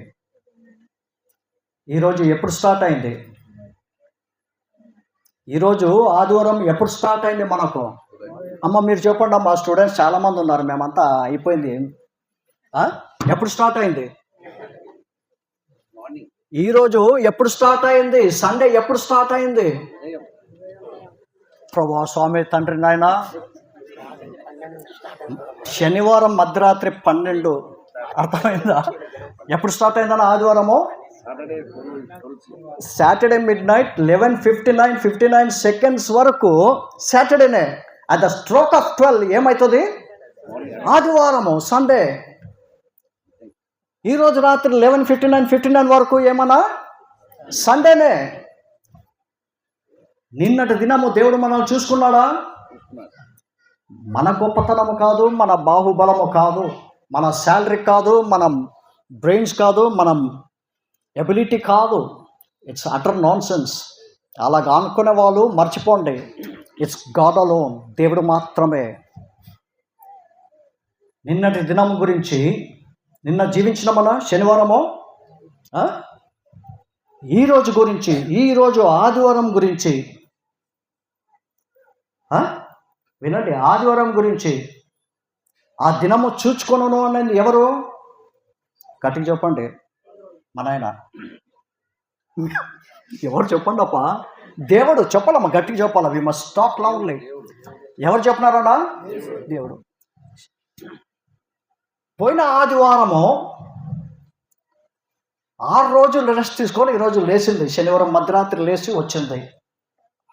ఈరోజు ఎప్పుడు స్టార్ట్ అయింది? ఈరోజు ఆదివారం ఎప్పుడు స్టార్ట్ అయింది మనకు? అమ్మ మీరు చెప్పండి అమ్మ. స్టూడెంట్స్ చాలామంది ఉన్నారు, మేమంతా అయిపోయింది. ఎప్పుడు స్టార్ట్ అయింది? ఈరోజు ఎప్పుడు స్టార్ట్ అయింది? సండే ఎప్పుడు స్టార్ట్ అయింది? ప్రభువా స్వామి తండ్రి నాయన, శనివారం మధ్యరాత్రి 12. అర్థమైందా? ఎప్పుడు స్టార్ట్ అయిందన్న? ఆదివారము సాటర్డే మిడ్-నైట్ 11:59 seconds వరకు సాటర్డేనే. అట్ ద స్ట్రోక్ ఆఫ్ 12 ఏమవుతుంది? ఆదివారము, సండే. ఈరోజు రాత్రి 11:59 వరకు ఏమన్నా? సండేనే. నిన్నటి దినము దేవుడు మనల్ని చూసుకున్నాడా? మన గొప్పతనము కాదు, మన బాహుబలము కాదు, మన శాలరీ కాదు, మనం బ్రెయిన్స్ కాదు, మనం ఎబిలిటీ కాదు. It's utter non sense. అలాగా అనుకునే వాళ్ళు మర్చిపోండి. ఇట్స్ గాడ్ అలోన్, దేవుడు మాత్రమే. నిన్నటి దినం గురించి, నిన్న జీవించిన మన శనివారము, ఈరోజు గురించి, ఈరోజు ఆదివారం గురించి వినండి. ఆదివారం గురించి, ఆ దినము చూచుకొను అనేది ఎవరు? గట్టిగా చెప్పండి. మన ఆయన ఎవరు? చెప్పండి అప్ప. దేవుడు. చెప్పాలమ్మా, గట్టిగా చెప్పాలా. We must talk loudly. ఎవరు చెప్పినారన్నా? దేవుడు. పోయిన ఆదివారము 6 రోజులు రెస్ట్ తీసుకొని ఈరోజు లేచింది. శనివారం మధ్యరాత్రి లేచి వచ్చింది.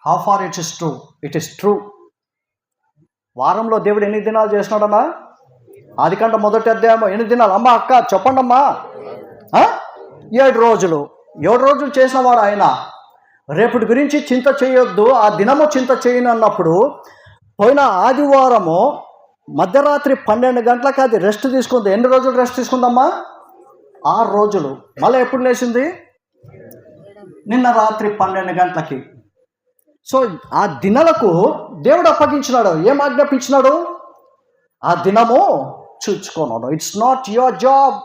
How far it is true? It is true. వారంలో దేవుడు ఎన్ని దినాలు చేసినాడన్నా? ఆదికాండం 1వ అధ్యాయం 8 దినాలు. అమ్మ అక్క చెప్పండి అమ్మా. 7 రోజులు. 7 రోజులు చేసిన వాడు ఆయన. రేపటి గురించి చింత చేయొద్దు, ఆ దినము చింత చేయను అన్నప్పుడు, పోయిన ఆదివారము మధ్యరాత్రి 12 గంటలకు అది రెస్ట్ తీసుకుంది. ఎన్ని రోజులు రెస్ట్ తీసుకుందమ్మా? 6 రోజులు. మళ్ళీ ఎప్పుడు లేచింది? నిన్న రాత్రి 12 గంటలకి. సో ఆ దినాలకు దేవుడు అప్పగించినాడు. ఏం ఆజ్ఞాపించినాడు? ఆ దినము చూచుకున్నాను. It's not your job.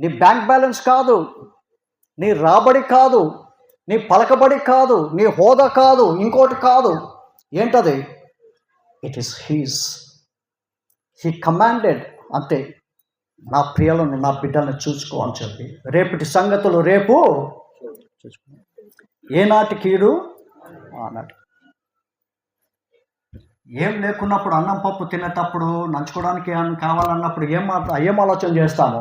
నీ బ్యాంక్ బ్యాలెన్స్ కాదు, నీ రాబడి కాదు, నీ పలకబడి కాదు, నీ హోదా కాదు, ఇంకోటి కాదు. ఏంటది? It is he's. He commanded, అంతే. నా ప్రియులను, నా బిడ్డలను చూసుకో అని చెప్పి. రేపటి సంగతులు రేపు చూసుకో. ఏనాటి కీడు ఆనాటి. ఏం లేకున్నప్పుడు, అన్నం పప్పు తినేటప్పుడు, నంచుకోవడానికి కావాలన్నప్పుడు ఏం ఆలోచన చేస్తాము?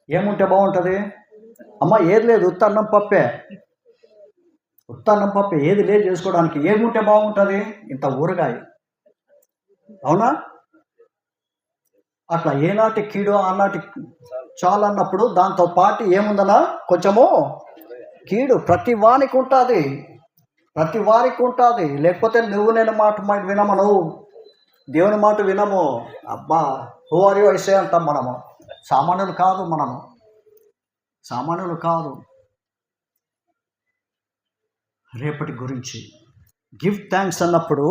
ఏముంటే బాగుంటుంది? అమ్మ ఏది లేదు, ఉత్త అన్నం పప్పే, ఉత్త అన్నం పప్పే, ఏది లేదు చేసుకోవడానికి. ఏముంటే బాగుంటుంది? ఇంత ఊరగాయ. అవునా? అట్లా ఏనాటి కీడు ఆనాటి చాలు అన్నప్పుడు దాంతో పాటు ఏముందనా? కొంచెము కీడు ప్రతి వానికి ఉంటుంది, ప్రతి వారికి ఉంటుంది. లేకపోతే నువ్వు నేను మాట వినమను, దేవుని మాట వినము. అబ్బా హూ ఆర్ యు ఐసే అంటాం మనము. సామాన్యులు కాదు, మనము సామాన్యులు కాదు. రేపటి గురించి గివ్ థ్యాంక్స్ అన్నప్పుడు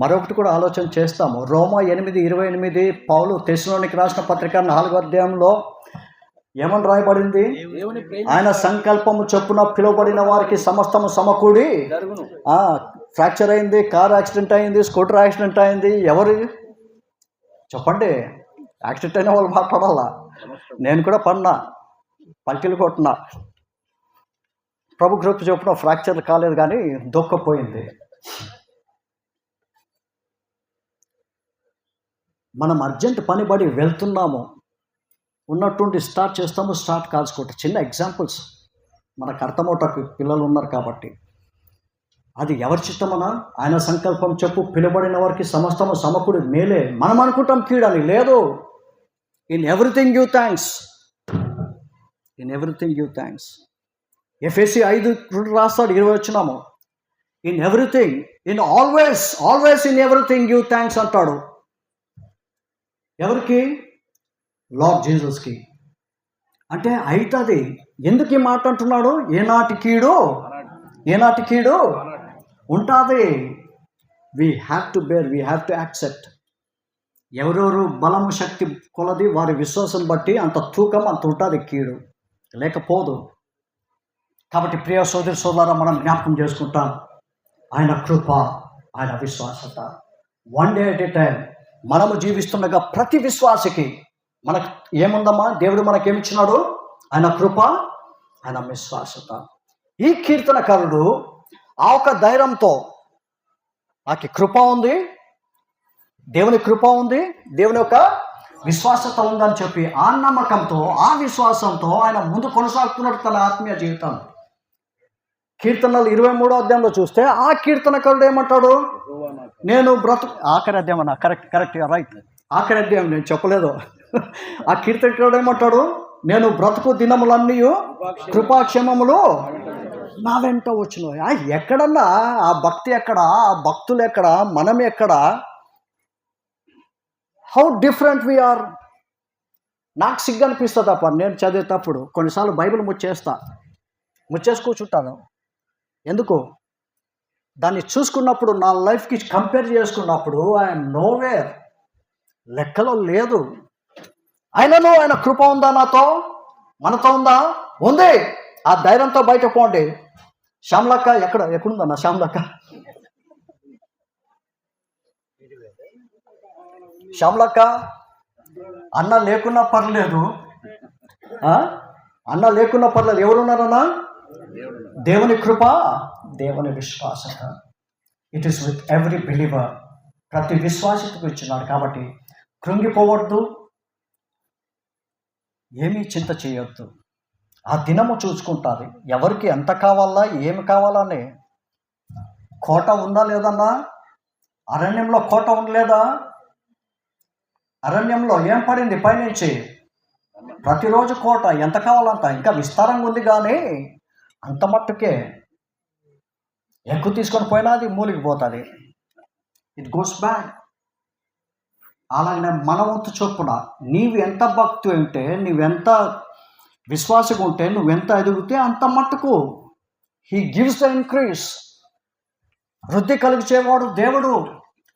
మరొకటి కూడా ఆలోచన చేస్తాము. రోమా 8:28 పౌలు తెస్సలోనికి రాసిన పత్రిక 4వ అధ్యాయంలో ఏమని రాయబడింది? ఆయన సంకల్పము చొప్పున పిలువబడిన వారికి సమస్తము సమకూడి. ఫ్రాక్చర్ అయింది, కార్ యాక్సిడెంట్ అయింది, స్కూటర్ యాక్సిడెంట్ అయింది. ఎవరు చెప్పండి? యాక్సిడెంట్ అయిన వాళ్ళు మాట్లాడాలా? నేను కూడా పడినా, పల్టీలు కొట్టినా. ప్రభు కృప చొప్పున ఫ్రాక్చర్ కాలేదు, కానీ దొక్కపోయింది. మనం అర్జెంట్ పనిబడి వెళ్తున్నాము, ఉన్నట్టుండి స్టార్ట్ చేస్తాము, స్టార్ట్ కాల్చుకుంటాం. చిన్న ఎగ్జాంపుల్స్ మనకు అర్థమవుటకు పిల్లలు ఉన్నారు కాబట్టి. అది ఎవరి చిత్తమనా? ఆయన సంకల్పం చెప్పు పిలువబడిన వారికి సమస్తము సమకూడి మేలే. మనం అనుకుంటాం కీడని. లేదు. In everything give thanks, in everything give thanks. ఎఫెసీ 5 రాస్తాడు, 20 వచ్చినాము. In everything, in always, always in everything give thanks అంటాడు. ఎవరికి? లార్డ్ జీసస్కి. అంటే అవుతుంది. ఎందుకు ఈ మాట అంటున్నాడు? ఏనాటి కీడు, ఏనాటి కీడు ఉంటుంది. We have to bear, we have to accept. ఎవరెవరు బలము శక్తి కొలది వారి విశ్వాసం బట్టి అంత తూకం, అంత ఉంటుంది కీడు, లేకపోదు. కాబట్టి ప్రియ సోదరి సోదరా, మనం జ్ఞాపకం చేసుకుంటాం ఆయన కృప, ఆయన విశ్వాసత. One day at a time మనము జీవిస్తుండగా ప్రతి విశ్వాసకి మనకు ఏముందమ్మా? దేవుడు మనకేమిచ్చినాడు? ఆయన కృప, ఆయన విశ్వాసత. ఈ కీర్తనకారుడు ఆ ఒక ధైర్యంతో, నాకు కృప ఉంది, దేవుని కృప ఉంది, దేవుని యొక్క విశ్వాసత ఉందని చెప్పి ఆ నమ్మకంతో, ఆ విశ్వాసంతో ఆయన ముందు కొనసాగుతున్నాడు తన ఆత్మీయ జీవితం. కీర్తనలు 23వ అధ్యాయంలో చూస్తే ఆ కీర్తనకారుడు ఏమంటాడు? నేను ఆఖరి అధ్యాయం అన్న, కరెక్ట్ రైట్, ఆఖరి అధ్యాయం, నేను చెప్పలేదు. ఆ కీర్తనకారుడు ఏమంటాడు? నేను బ్రతుకు దినములన్నీ కృపాక్షేమములు నా వెంట వచ్చినాయి. ఎక్కడన్నా ఆ భక్తి ఎక్కడ? ఆ భక్తులు ఎక్కడ? మనం ఎక్కడ? How different we are. నాకు సిగ్గు అనిపిస్తుంది తప్ప నేను చదివేటప్పుడు కొన్నిసార్లు బైబిల్ ముచ్చేసి కూర్చుంటాను. ఎందుకు? దాన్ని చూసుకున్నప్పుడు, నా లైఫ్కి కంపేర్ చేసుకున్నప్పుడు ఐఎమ్ నోవేర్, లెక్కలో లేదు. అయినను ఆయన కృప ఉందా నాతో, మనతో ఉందా? ఉంది. ఆ ధైర్యంతో బయట పోండి. శ్యామలక్క ఎక్కడుందన్న? శ్యామలక్క అన్న లేకున్నా పర్లేదు, అన్న లేకున్నా పర్లేదు. ఎవరున్నారన్నా? దేవుని కృప, దేవుని విశ్వాసత. It is with every believer. ప్రతి విశ్వాసతకు ఇచ్చినాడు. కాబట్టి కృంగిపోవద్దు, ఏమీ చింత చేయొద్దు. ఆ దినము చూసుకుంటుంది ఎవరికి ఎంత కావాలా, ఏమి కావాలని. కోట ఉందా లేదన్నా? అరణ్యంలో కోట ఉండలేదా? అరణ్యంలో ఏం పడింది పైనుంచి? ప్రతిరోజు కోట, ఎంత కావాలంత. ఇంకా విస్తారంగా ఉంది, కానీ అంత మట్టుకే. ఎక్కువ తీసుకొని పోయినా అది మూలిగిపోతుంది, ఇట్ గోస్ బ్యాక్. అలాగనే మన వంతు చొప్పున నీవు ఎంత భక్తి ఉంటే, నువ్వెంత విశ్వాసంగా ఉంటే, నువ్వెంత ఎదిగితే అంత మట్టుకు హీ గివ్స్ ద ఇంక్రీజ్. వృద్ధి కలిగించేవాడు దేవుడు.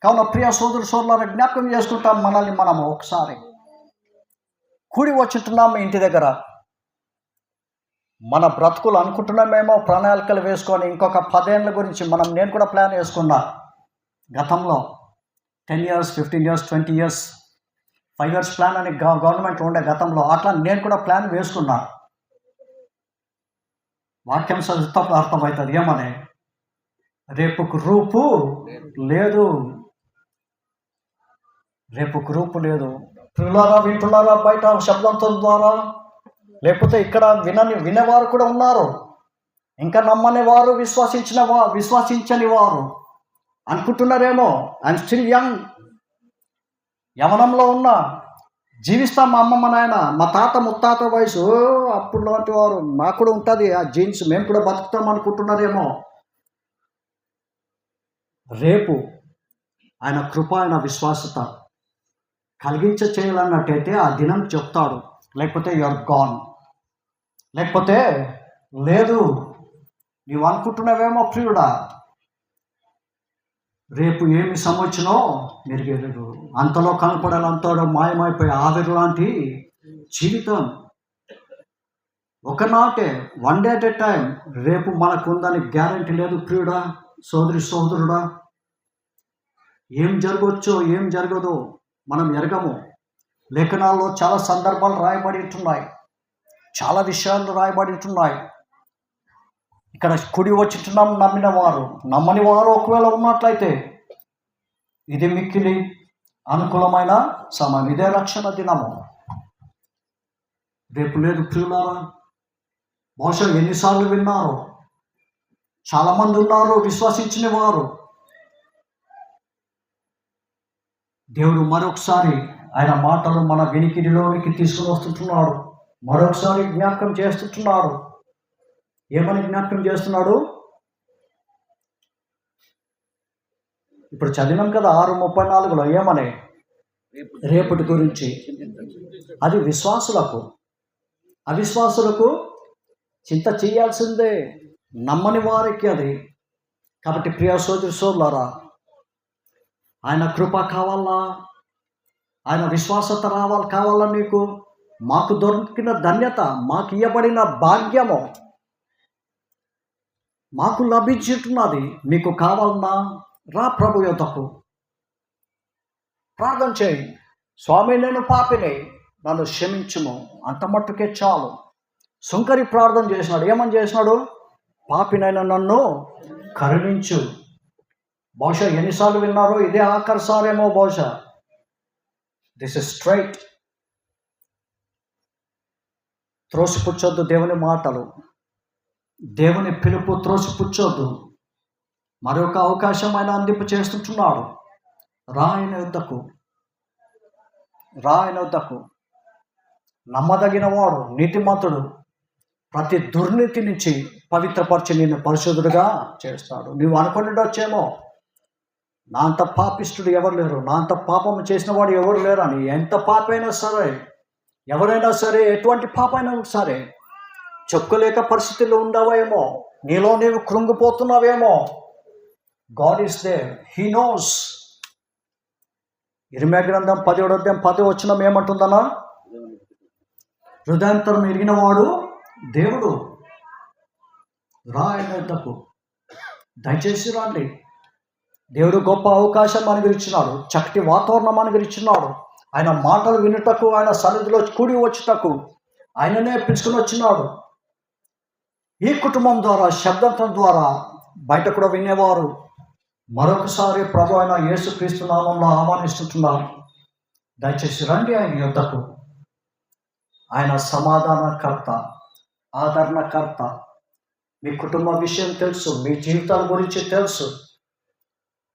కావున ప్రియ సోదరు సోదరులను జ్ఞాపకం చేసుకుంటాం మనల్ని మనము ఒకసారి. కూడి వచ్చుంటున్నాం మీ ఇంటి దగ్గర. మన బ్రతుకులు అనుకుంటున్నామేమో ప్రణాళికలు వేసుకొని ఇంకొక 10 ఏళ్ళ గురించి నేను కూడా ప్లాన్ వేసుకున్నా. గతంలో 10 years, 15 years, 20 years, 5 years plan అని గవర్నమెంట్లో ఉండే గతంలో అట్లా నేను కూడా ప్లాన్ వేసుకున్నా. వాక్యం చదివితే అర్థమవుతుంది ఏమని, రేపుకు రూపు లేదు, రేపుకు రూపు లేదు. పిల్లారా వింటున్నారా బయట శబ్దంతో ద్వారా, లేకపోతే ఇక్కడ వినేవారు కూడా ఉన్నారు. ఇంకా నమ్మని వారు, విశ్వసించని వారు అనుకుంటున్నారేమో ఐఎమ్ స్టిల్ యంగ్, యవనంలో ఉన్నా, జీవిస్తాం. మా అమ్మమ్మ నాయన, మా తాత ముత్తాత వయసు అప్పుడు లాంటి వారు, మాకు కూడా ఉంటుంది ఆ జీన్స్, మేము కూడా బతుకుతాం అనుకుంటున్నారేమో. రేపు ఆయన కృప, ఆయన విశ్వాసత చేయాలన్నట్టయితే ఆ దినం చెప్తాడు. లేకపోతే యు ఆర్ గాన్, లేకపోతే లేదు. నీవు అనుకుంటున్నావేమో ప్రియుడా, రేపు ఏమి సమొచ్చినో మీరు తెలియదు. అంతలో కనపడాలంతలో మాయమైపోయి ఆవిరి లాంటి జీవితం. ఒకనాటే, one day at a time. రేపు మనకు ఉందని గ్యారంటీ లేదు ప్రియుడా, సోదరి సోదరుడా. ఏం జరగవచ్చో ఏం జరగదో మనం ఎరగము. లేఖనాల్లో చాలా సందర్భాలు రాయబడి ఉంటున్నాయి, చాలా విషయాలు రాయబడి ఉంటున్నాయి. ఇక్కడ కుడి వచ్చింటున్నాం నమ్మిన వారు, నమ్మని వారు ఒకవేళ ఉన్నట్లయితే ఇది మిక్కిలి అనుకూలమైన సమయం, ఇదే రక్షణ దినము. రేపు లేదు ప్రియులారా. బహుశా ఎన్నిసార్లు విన్నారు, చాలామంది ఉన్నారు విశ్వసించిన వారు. దేవుడు మరొకసారి ఆయన మాటలు మన వినికిడిలోనికి తీసుకుని వస్తుంటున్నాడు. మరొకసారి జ్ఞాపకం చేస్తుంటున్నాడు. ఏమని జ్ఞాపకం చేస్తున్నాడు? ఇప్పుడు చదివినాం కదా 6:34 ఏమని, రేపటి గురించి. అది విశ్వాసులకు, అవిశ్వాసులకు చింత చేయాల్సిందే, నమ్మని వారికి అది. కాబట్టి ప్రియ సోదరి సోదరులారా, ఆయన కృప కావాలా, ఆయన విశ్వాసత కావాలా నీకు? మాకు దొరికిన ధన్యత, మాకు ఇవ్వబడిన భాగ్యము మాకు లభించుతున్నది. మీకు కావాలన్నా రా ప్రభు యొద్దకు, ప్రార్థన చేయి. స్వామి నేను పాపిని, నన్ను క్షమించుము, అంత మట్టుకే చాలు. సుంకరి ప్రార్థన చేసినాడు. ఏమని చేసినాడు? పాపినైనా నన్ను కరుణించు. బహుశా ఎన్నిసార్లు విన్నారో, ఇదే ఆఖరిసారేమో బహుశా. This is straight. త్రోసిపుచ్చొద్దు దేవుని మాటలు, దేవుని పిలుపు త్రోసిపుచ్చొద్దు. మరొక అవకాశం ఆయన అందింపు చేస్తుంటున్నాడు. ఆయన వద్దకు నమ్మదగిన వాడు, నీతిమంతుడు, ప్రతి దుర్నీతి నుంచి పవిత్రపరిచి నిన్ను పరిశుద్ధుడుగా చేస్తాడు. నువ్వు అనుకునేటొచ్చేమో, నా అంత పాపిష్టుడు ఎవరు లేరు, నా అంత పాపం చేసిన వాడు ఎవరు లేరు అని. ఎంత పాపైనా సరే, ఎవరైనా సరే, ఎటువంటి పాపైనా సరే, చెప్పుకోలేక పరిస్థితుల్లో ఉండవేమో, నీలో నీవు కృంగిపోతున్నావేమో. God is there, he knows. ఇర్మియా గ్రంథం 10:10 ఏమంటుందన్నా? హృదయాంతరం ఎరిగిన వాడు దేవుడు. ఆయన వద్దకు దయచేసి రండి. దేవుడు గొప్ప అవకాశం అనుగ్రహించినాడు, చక్కటి వాతావరణం అనుగ్రహించినాడు. ఆయన మాటలు వినుటకు, ఆయన సన్నిధిలో కూడి వచ్చుటకు ఆయననే పిలుచుకుని వచ్చినాడు. ఈ కుటుంబం ద్వారా, శబ్దం ద్వారా బయట కూడా వినేవారు మరొకసారి ప్రభు అయిన యేసుక్రీస్తు నామంలో ఆహ్వానిస్తుంటున్నారు. దయచేసి రండి ఆయన యొద్దకు. ఆయన సమాధానకర్త, ఆదరణకర్త. మీ కుటుంబ విషయం తెలుసు, మీ జీవితాల గురించి తెలుసు.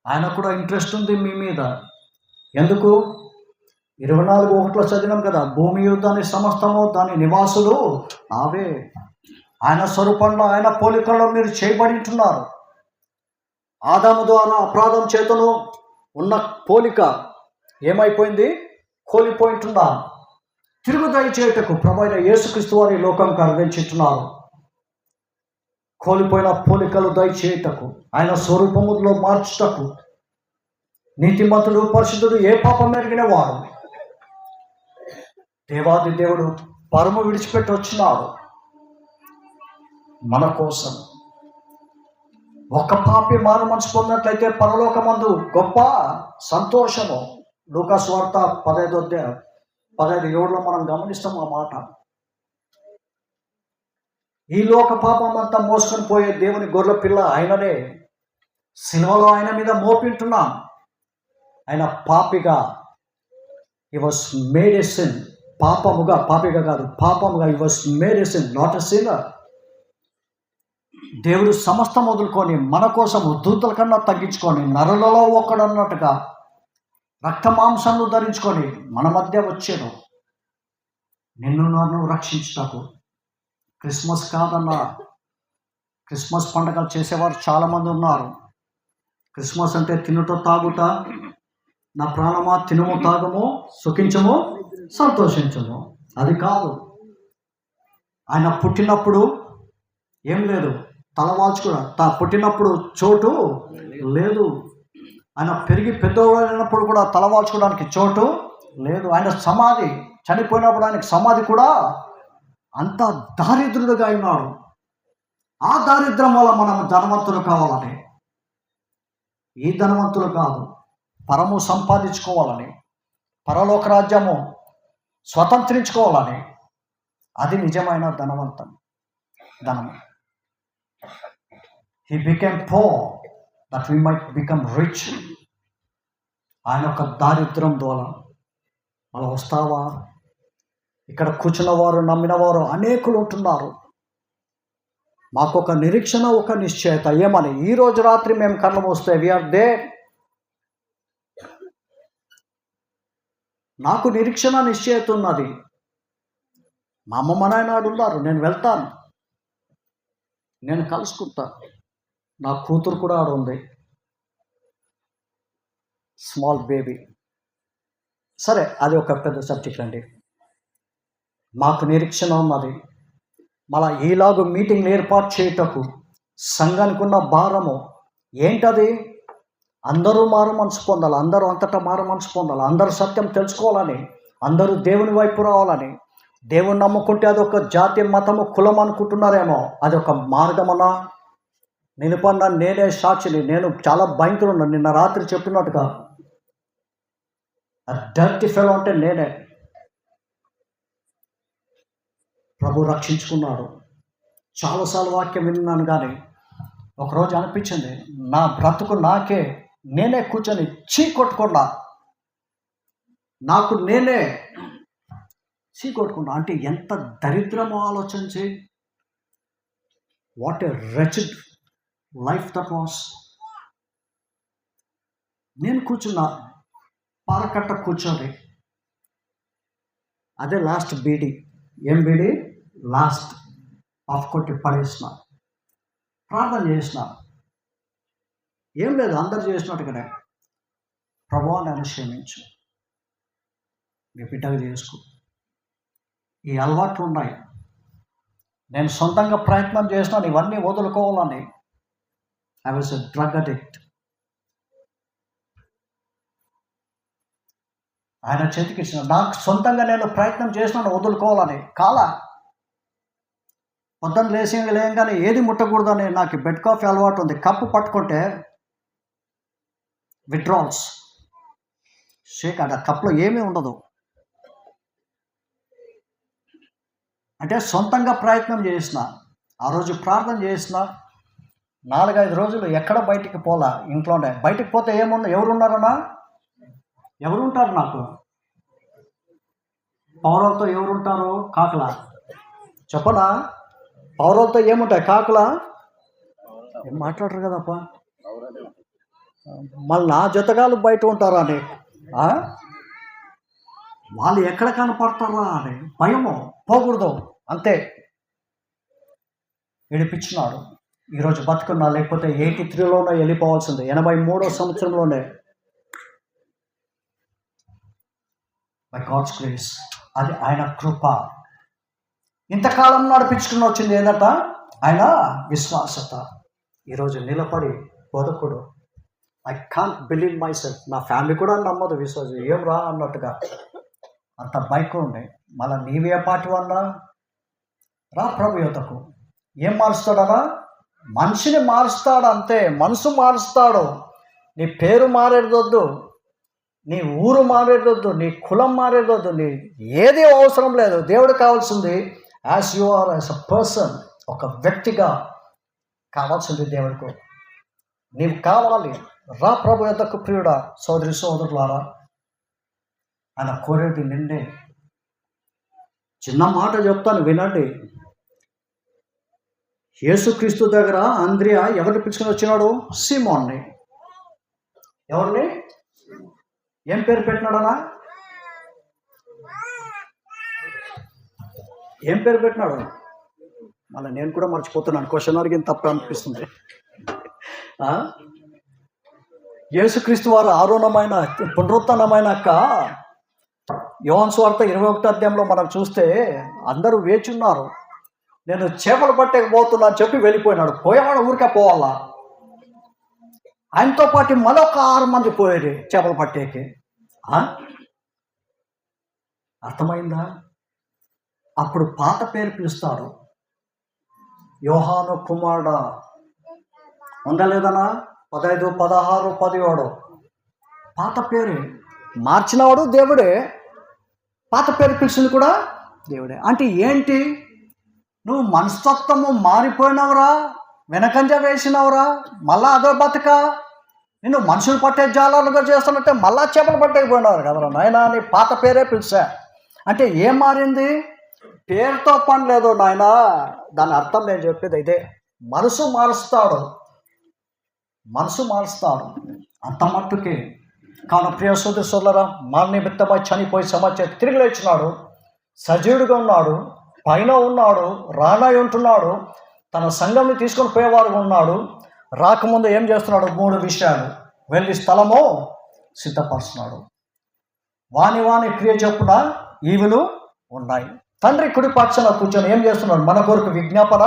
ఆయన కూడా ఇంట్రెస్ట్ ఉంది మీ మీద. ఎందుకు? 24:1 చదివినాం కదా, భూమి దాని సమస్తము దాని నివాసులు నావే. ఆయన స్వరూపంలో, ఆయన పోలికల్లో మీరు చేయబడి ఉంటున్నారు. ఆదాము ద్వారా అపరాధం చేతను ఉన్న పోలిక ఏమైపోయింది? కోల్పోయింటున్నా. తిరుగు దయచేయుటకు ప్రభు అయిన యేసుక్రీస్తు వారి లోకంకు అనుగ్రహించుతున్నారు. కోల్పోయిన పోలికలు దయచేయుటకు, ఆయన స్వరూపములో మార్చుటకు నీతిమంతుడు పరిశుద్ధుడు ఏ పాపం ఎరిగిన వాడు. దేవాది దేవుడు పరము విడిచిపెట్టి వచ్చినాడు మన కోసం. ఒక పాపి మారు మనసు పొందినట్లయితే పరలోకమందు గొప్ప సంతోషము. లూకాసు వార్త 15:7 మనం గమనిస్తాం ఆ మాట. ఈ లోక పాపం అంతా మోసుకొని పోయే దేవుని గొర్రె పిల్ల ఆయననే. సిలువలో ఆయన మీద మోపింటున్నాం. ఆయన పాపిగా he was made a sin. పాపిగా కాదు, పాపముగా he was made a sin, not a sinner. దేవుడు సమస్తం వదులుకొని మన కోసం దూతల కన్నా తగ్గించుకొని నరులలో ఒక్కడన్నట్టుగా రక్త మాంసాలను ధరించుకొని మన మధ్య వచ్చాడు. నిన్ను నన్ను రక్షించుటకు. క్రిస్మస్ కాదన్నా, క్రిస్మస్ పండుగలు చేసేవారు చాలామంది ఉన్నారు. క్రిస్మస్ అంటే తినుట తాగుట, నా ప్రాణమా తినుము తాగము సుఖించము సంతోషించము. అది కాదు. ఆయన పుట్టినప్పుడు ఏం లేదు, తలవాల్చుకున్నా. పుట్టినప్పుడు చోటు లేదు. ఆయన పెరిగి పెద్దవాడైనప్పుడు కూడా తలవాల్చుకోవడానికి చోటు లేదు. ఆయన సమాధి, చనిపోయినప్పుడు ఆయనకు సమాధి కూడా అంత దారిద్రుడుగా ఉన్నాడు. ఆ దారిద్ర్యం వల్ల మనం ధనవంతులు కావాలని, ఈ ధనవంతులు కాదు, పరము సంపాదించుకోవాలని, పరలోక రాజ్యము స్వతంత్రించుకోవాలని. అది నిజమైన ధనము. He became poor that we might become rich. ఆయన యొక్క దారిద్ర్యం ద్వారా మనం వస్తావా? ఇక్కడ కూర్చున్న వారు, నమ్మిన వారు అనేకులు ఉంటున్నారు. మాకు ఒక నిరీక్షణ, ఒక నిశ్చయత. ఏమని? ఈరోజు రాత్రి మేము కళ్ళు మూస్తే వీఆర్ దేర్. నాకు నిరీక్షణ, నిశ్చయత ఉన్నది. మా అమ్మమ్మ నాయన ఉన్నారు, నేను వెళ్తాను, నేను కలుసుకుంటాను. నా కూతురు కూడా ఆడ ఉంది, స్మాల్ బేబీ. సరే, అది ఒక పెద్ద సబ్జెక్ట్ అండి. మాకు నిరీక్షణ ఉన్నది. మళ్ళా ఈలాగు మీటింగ్లు ఏర్పాటు చేయటకు సంఘానికి ఉన్న భారము ఏంటది? అందరూ మారు మనసు పొందాలి, అందరూ అంతటా మారు మనసు పొందాలి, అందరూ సత్యం తెలుసుకోవాలని, అందరూ దేవుని వైపు రావాలని. దేవుని నమ్ముకుంటే అది ఒక జాతి, మతము, కులం అనుకుంటున్నారేమో. అది ఒక మార్గమనా? నిలుపన్నా నేనే సాక్షిని. నేను చాలా భయంకరున్నాను. నిన్న రాత్రి చెప్పినట్టుగా డర్టీ ఫెలో అంటే నేనే. ప్రభు రక్షించుకున్నాడు. చాలాసార్లు వాక్యం విన్నాను, కానీ ఒకరోజు అనిపించింది నా బ్రతుకు నాకే, నేనే కూర్చొని కొట్టుకున్నా, నాకు నేనే కొట్టుకున్నా. అంటే ఎంత దరిద్రమో ఆలోచించి. What a wretched life that was. నేను కూర్చున్నా, పారకట్ట కూర్చొని, అదే లాస్ట్ బీడీ. ఏం బీడీ? లాస్ట్ ఆఫ్ కొట్టి పడేసిన. ప్రార్థన చేసిన. ఏం లేదు, అందరు చేసినట్టుగానే. ప్రభువా నన్ను క్షమించు, నీ బిడ్డగా చేసుకో. ఈ అలవాట్లు ఉన్నాయి. నేను సొంతంగా ప్రయత్నం చేసినాను ఇవన్నీ వదులుకోవాలని. I was a drug addict. ఆయన చేతికి ఇచ్చిన, నాకు సొంతంగా నేను ప్రయత్నం చేసినాను వదులుకోవాలని. పొద్దున్న లేయంగానే ఏది ముట్టకూడదని నాకు బెడ్ కాఫీ అలవాటు ఉంది. కప్పు పట్టుకుంటే విత్డ్రాల్స్ షేక్. ఆ కప్లో ఏమీ ఉండదు. అంటే సొంతంగా ప్రయత్నం చేసిన. ఆ రోజు ప్రార్థన చేసిన. 4-5 రోజులు ఎక్కడ బయటికి పోలా, ఇంట్లోనే. బయటికి పోతే ఎవరున్నారన్నా? ఎవరుంటారు నాకు? పౌరులతో ఎవరుంటారు? కాకులా? చెప్పనా? పౌరులతో ఏముంటాయి? కాకులా? ఏం మాట్లాడరు కదప్ప. మళ్ళీ నా జతగాలు బయట ఉంటారా అని, వాళ్ళు ఎక్కడ కనపడతారా అని భయము. పోకూడదు అంతే. విడిపించినాడు. ఈరోజు బతుకున్నా, లేకపోతే 83లోనే వెళ్ళిపోవాల్సింది. 83వ సంవత్సరంలోనే. By God's grace. అది ఆయన కృప. ఇంతకాలం నడిపించుకుని వచ్చింది ఏంటంట? ఆయన విశ్వాసత. ఈరోజు నిలబడి బతుకుడు. I can't believe myself. నా ఫ్యామిలీ కూడా నమ్మదు, విశ్వాసం ఏం రా అన్నట్టుగా అంత బైక్ ఉండే. మళ్ళీ నీవే పాటి వల్ల రా ప్రభు యొద్దకు. ఏం మారుస్తాడరా? మనిషిని మారుస్తాడు అంతే, మనసు మారుస్తాడు. నీ పేరు మారేదొద్దు, నీ ఊరు మారేదొద్దు, నీ కులం మారేదొద్దు, నీ ఏది అవసరం లేదు. దేవుడు కావాల్సింది as you are, as a person, ఒక వ్యక్తిగా కావాల్సింది దేవుడికి. నీవు కావాలి. రా ప్రభు యొద్దకు ప్రియుడా, సోదరి సోదరులారా. ఆయన కోరేది నిన్నే. చిన్న మాట చెప్తాను వినండి. యేసుక్రీస్తు దగ్గర అంద్రియా ఎవరిని పిలుచుకొని వచ్చినాడు? సీమోన్ని. ఎవరిని? ఏం పేరు పెట్టినాడనా? ఏం పేరు పెట్టినాడు? మళ్ళీ నేను కూడా మర్చిపోతున్నాను, క్వశ్చన్ అడిగిన తప్ప అనిపిస్తుంది. యేసుక్రీస్తు వారు ఆరోహణమైన పునరుత్థానమైనాక యోహాను సువార్త 21వ అధ్యాయంలో మనం చూస్తే అందరూ వేచున్నారు. నేను చేపలు పట్టకపోతున్నా అని చెప్పి వెళ్ళిపోయినాడు. పోయేవాడు ఊరికే పోవాలా. ఆయనతో పాటు మరొక 6 మంది పోయేది చేపలు పట్టేకి. అర్థమైందా? అప్పుడు పాత పేరు పిలుస్తాడు, యోహాను కుమారుడా. ఉందా లేదనా? 15, 16, 17 పాత పేరే. మార్చినవాడు దేవుడే, పాత పేరు పిలిచింది కూడా దేవుడే. అంటే ఏంటి? నువ్వు మనస్తత్వము మారిపోయినవురా, వెనకంజ వేసినవురా, మళ్ళా అదో బతుక. నేను మనుషులు పట్టే జాలాలుగా చేస్తున్నట్టే మళ్ళా చేపలు పట్టకపోయినారు కదరా నాయన. నీ పాత పేరే పిలిచా. అంటే ఏం మారింది? పేరుతో పని లేదు నాయన. దాని అర్థం నేను చెప్పేది ఇదే, మనసు మారుస్తాడు, మనసు మారుస్తాడు అంత మట్టుకే. కాను ప్రియ సోదరి సోదరులారా, మన నిమిత్తమై చనిపోయి సమాచారం తిరిగి లేచినాడు, సజీవుడిగా ఉన్నాడు, పైన ఉన్నాడు, రానై ఉంటున్నాడు, తన సంఘంని తీసుకొని పోయేవారు ఉన్నాడు. రాకముందు ఏం చేస్తున్నాడు? 3 విషయాలు. వెళ్ళి స్థలము సిద్ధపరుస్తున్నాడు. వాని వాని క్రియ చొప్పున ఈవులు ఉన్నాయి. తండ్రి కుడి పక్షాన కూర్చొని ఏం చేస్తున్నాడు? మన కొరకు విజ్ఞాపన.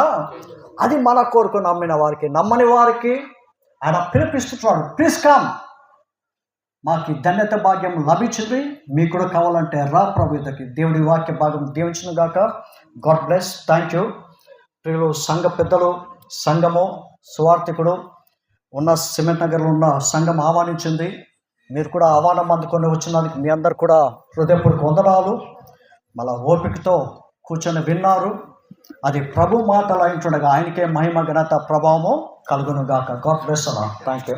అది మన కొరకు నమ్మిన వారికి, నమ్మని వారికి ఆయన పిలిపిస్తున్నాడు. ప్లీజ్ కమ్, మాకు ధన్యత భాగ్యం లభించింది, మీకు కూడా కావాలంటే రా ప్రభుత్వకి. దేవుడి వాక్య భాగం దీవించిన గాక. God bless. Thank you. ప్రియులు, సంఘ పెద్దలు, సంఘము, సువార్థికుడు ఉన్న సిమెంట్ నగర్లో ఉన్న సంఘం ఆహ్వానించింది. మీరు కూడా ఆహ్వానం అందుకొని వచ్చినందుకు మీ అందరు కూడా హృదయపూర్వక వందనాలు. మళ్ళా ఓపికతో కూర్చొని విన్నారు. అది ప్రభు మాటలు అయింటుండగా ఆయనకే మహిమ ఘనత ప్రభావము కలుగును గాక. గాడ్ బ్లెస్ అన్న. Thank you.